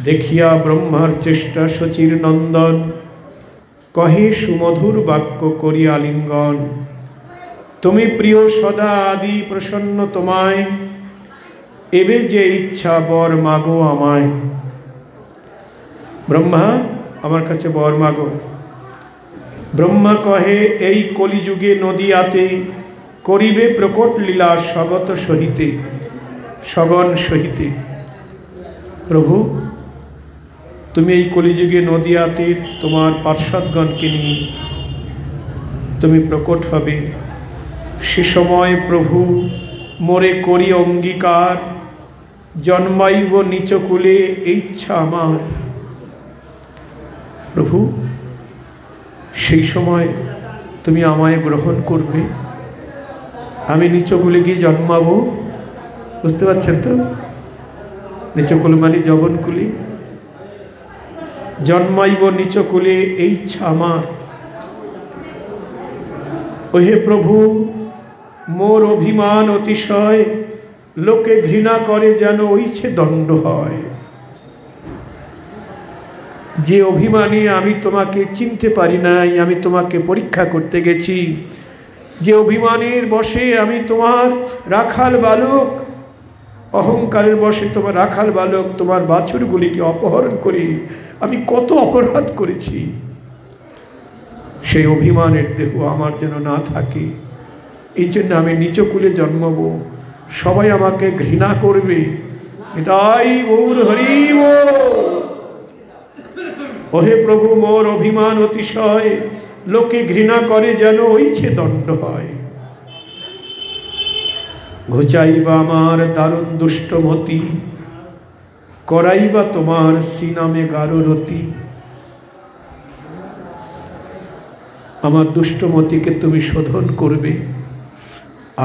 দেখিয়া ব্রহ্মার চেষ্টা শচীর নন্দন, কহে সুমধুর বাক্য করি আলিঙ্গন। তুমি প্রিয় সদা আদি প্রসন্ন তোমায়, এবে যে ইচ্ছা বর মাগো আমায়। ব্রহ্মা আমার কাছে বর মাগো। ব্রহ্মা কহে এই কলিযুগে নদিয়াতে, করিবে প্রকট লীলা স্বগত সহিতে সগণ সহিতে। প্রভু তুমি এই কলিযুগে নদিয়াতে তোমার পার্ষদগণকে নিয়ে তুমি প্রকট হবে। সে সময় প্রভু মোরে করি অঙ্গীকার, জন্মাইব নিচকুলে এই ইচ্ছা আমার। প্রভু সেই সময় তুমি আমায় গ্রহণ করবে, আমি নিচকুলে গিয়ে জন্মাবো। বুঝতে পারছেন তো? নিচকুল মানে যবনকুলি, জন্মাইব নিচকুলে এই ইচ্ছা আমার। ওহে প্রভু মোর অভিমান অতিশয়, লোকে ঘৃণা করে যেন ওইছে দণ্ড হয়। যে অভিমানী আমি তোমাকে চিনতে পারি নাই, আমি তোমাকে পরীক্ষা করতে গেছি, যে অভিমানের বশে আমি তোমার রাখাল বালক, অহংকারের বশে তোমার রাখাল বালক তোমার বাছুরগুলিকে অপহরণ করি, আমি কত অপরাধ করেছি। সেই অভিমানের দেহ আমার যেন না থাকে, এই জন্য আমি নিচকুলে জন্মাবো, সবাই আমাকে ঘৃণা করবে। তাই গৌর হরি বল। ওহে প্রভু মোর অভিমান অতিশয়, লোকে ঘৃণা করে যেন ওইছে দণ্ড হয়। ঘুচাইবা আমার দারুণ দুষ্টমতি, করাইবা তোমার শ্রীনামে গাররতি। আমার দুষ্টমতিকে তুমি শোধন করবে,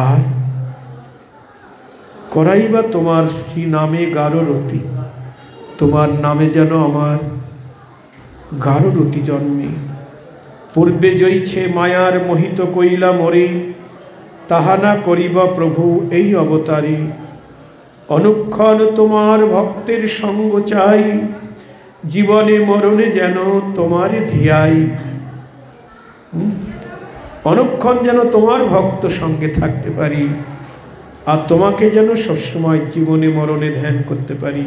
আর করাইবা তোমার শ্রীনামে গাররতি। তোমার নামে যেন আমার গাররতি জন্মে। পূর্বে জইছে মায়ার মোহিত কইলা মরে, তাহা না করিবা প্রভু এই অবতারে। অনুক্ষণ তোমার ভক্তের সঙ্গ চাই, জীবনে মরণে যেন তোমার ধিয়াই। অনুক্ষণ যেন তোমার ভক্ত সঙ্গে থাকতে পারি, আর তোমাকে যেন সবসময় জীবনে মরণে ধ্যান করতে পারি।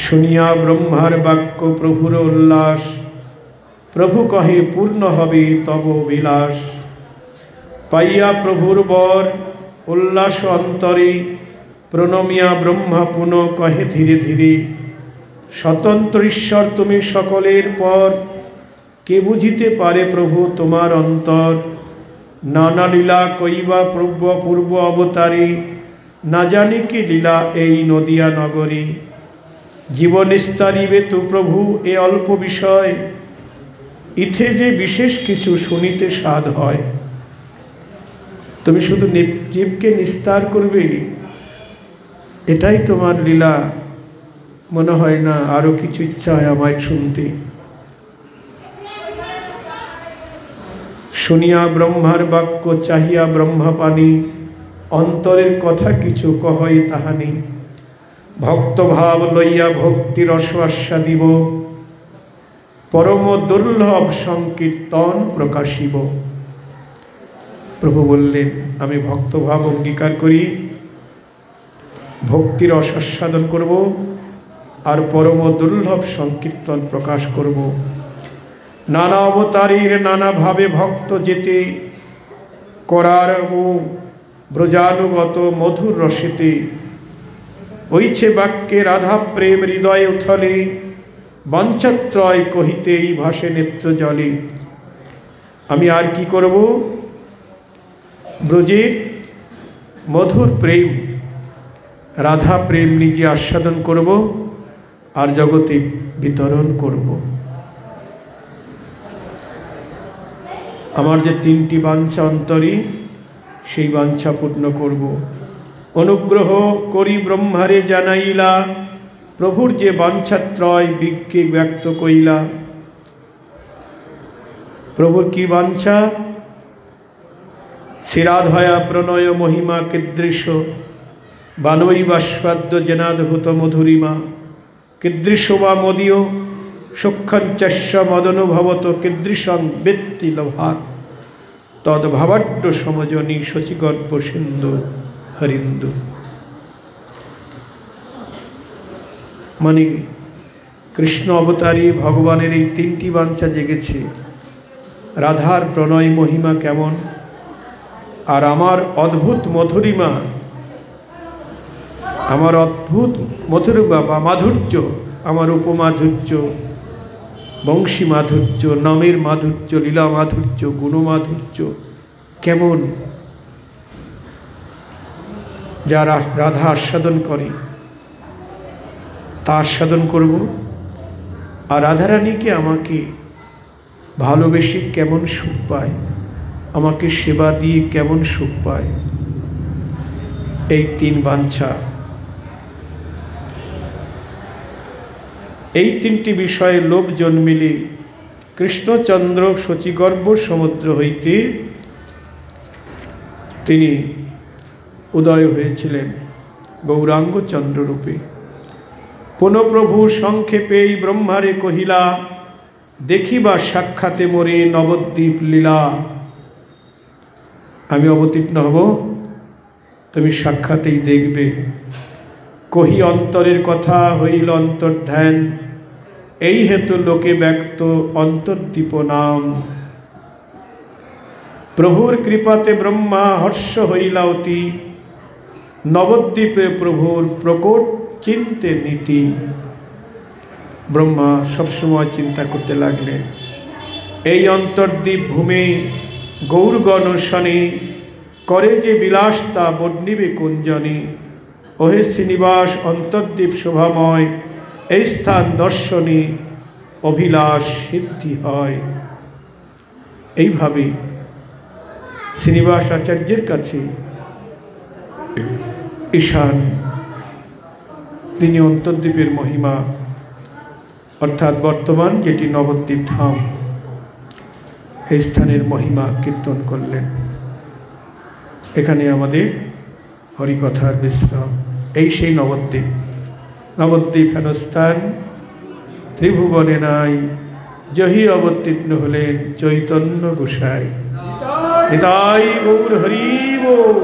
শুনিয়া ব্রহ্মার বাক্য প্রভুর উল্লাস, প্রভু কহে পূর্ণ হবে তব বিলাস। পাইয়া প্রভুর বর উল্লাস অন্তরে, প্রণমিয়া ব্রহ্মা পুনঃ কহে ধীরে ধীরে। স্বতন্ত্র ঈশ্বর তুমি সকলের পর, কে বুঝিতে পারে প্রভু তোমার অন্তর। নানা লীলা কইবা পূর্ব পূর্ব অবতারে, না জানি কি লীলা এই নদিয়া নগরী। জীবন স্তরিবে তু প্রভু এ অল্প বিষয়, ইথে যে বিশেষ কিছু শুনিতে সাধ হয়। তুমি শুধু জীবকে নিস্তার করবে, এটাই তোমার লীলা। মনে হয় না আরো কিছু ইচ্ছা হয় আমায় শুনতে। শুনিয়া ব্রহ্মার বাক্য চাহিয়া ব্রহ্মা পানি, অন্তরের কথা কিছু কহই তাহানি। ভক্তভাব লইয়া ভক্তির রসাস্বাদিব, পরম দুর্লভ সংকীর্তন প্রকাশিব। প্রভু বললেন আমি ভক্তভাব অঙ্গীকার করি, ভক্তির রসাস্বাদন করব, আর পরম দুর্লভ সংকীর্তন প্রকাশ করব। নানা অবতারের নানাভাবে ভক্ত যেতে, করার ও ব্রজানুগত মধুর রসেতে। ওইছে বাক্যে রাধা প্রেম হৃদয় উথলে, বাঞ্ছাত্রয় কহিতেই ভাসে নেত্র জলে। আমি আর কি করব? ব্রজের মধুর প্রেম, রাধা প্রেম নিজে আস্বাদন করব, আর জগতে বিতরণ করব। আমার যে তিনটি বাঞ্ছা অন্তরে, সেই বাঞ্ছা পূর্ণ করব। অনুগ্রহ করি ব্রহ্মারে জানাইলা, প্রভুর যে বাঞ্ছাত্রয় বিজ্ঞে ব্যক্ত কইলা। প্রভুর কি বাঞ্ছা? শিরাধয়া প্রণয় মহিমা কীদৃশ, বানৈ বাস্বাদ্য জেনাদ্ভুত মধুরিমা। কীদৃশ বা মদীয় সক্ষঞ্চস্য মদনুভবত, কীদৃশং বেত্তি লভাৎ তদ্ভাবাড্য সমজনী শচীগর্ভ সিন্ধু হরিন্দু। মানে কৃষ্ণ অবতারী ভগবানের এই তিনটি বাঞ্ছা জেগেছে। রাধার প্রণয় মহিমা কেমন, আর আমার অদ্ভুত মধুরিমা, আমার অদ্ভুত মধুরিমা বা মাধুর্য আমার উপমাধুর্য, বংশী মাধুর্য, নামের মাধুর্য, লীলা মাধুর্য, গুণমাধুর্য কেমন যারা রাধা আস্বাদন করে তা আস্বাদন করব। আর রাধারানীকে আমাকে ভালোবেসে কেমন সুখ পায়, আমাকে সেবা দিয়ে কেমন সুখ পায়, এই তিন বাঞ্ছা, এই তিনটি বিষয়ে লোভ জন্মিলে কৃষ্ণচন্দ্র শচীগর্ভ সমুদ্র হইতে তিনি উদয় হয়েছিলেন গৌরাঙ্গ চন্দ্ররূপে। পুনঃপ্রভু সংক্ষেপেই ব্রহ্মারে কহিলা, দেখিবা সাক্ষাতে মোরে নবদ্বীপ লীলা। আমি অবতীর্ণ হব, তুমি সাক্ষাতেই দেখবে। কহি অন্তরের কথা, হইল অন্তর্ধ্যান, এই হেতু লোকে ব্যক্ত অন্তর্দীপ নাম। প্রভুর কৃপাতে ব্রহ্মা হর্ষ হইলা অতি, নবদ্বীপে প্রভুর প্রকট চিন্তে নীতি। ব্রহ্মা সবসময় চিন্তা করতে লাগলেন, এই অন্তর্দ্বীপ ভূমে গৌরগণ শনে, করে যে বিলাস তা বর্ণিবে কুঞ্জনে। ওহে শ্রীনিবাস অন্তর্দ্বীপ শোভাময়, এই স্থান দর্শনে অভিলাষ সিদ্ধি হয়। এইভাবে শ্রীনিবাস আচার্যের কাছে ঈশান তিনি অন্তর্দ্বীপের মহিমা অর্থাৎ বর্তমান যেটি নবদ্বীপ ধাম, এই স্থানের মহিমা কীর্তন করলেন। এখানে আমাদের হরিকথার বিশ্রাম। এই সেই নবদ্বীপ। নবদ্বীপ হেন স্থান ত্রিভুবনে নাই, জহি অবতীর্ণ হলেন চৈতন্য গোসাই। নিতাই গৌর হরি বল।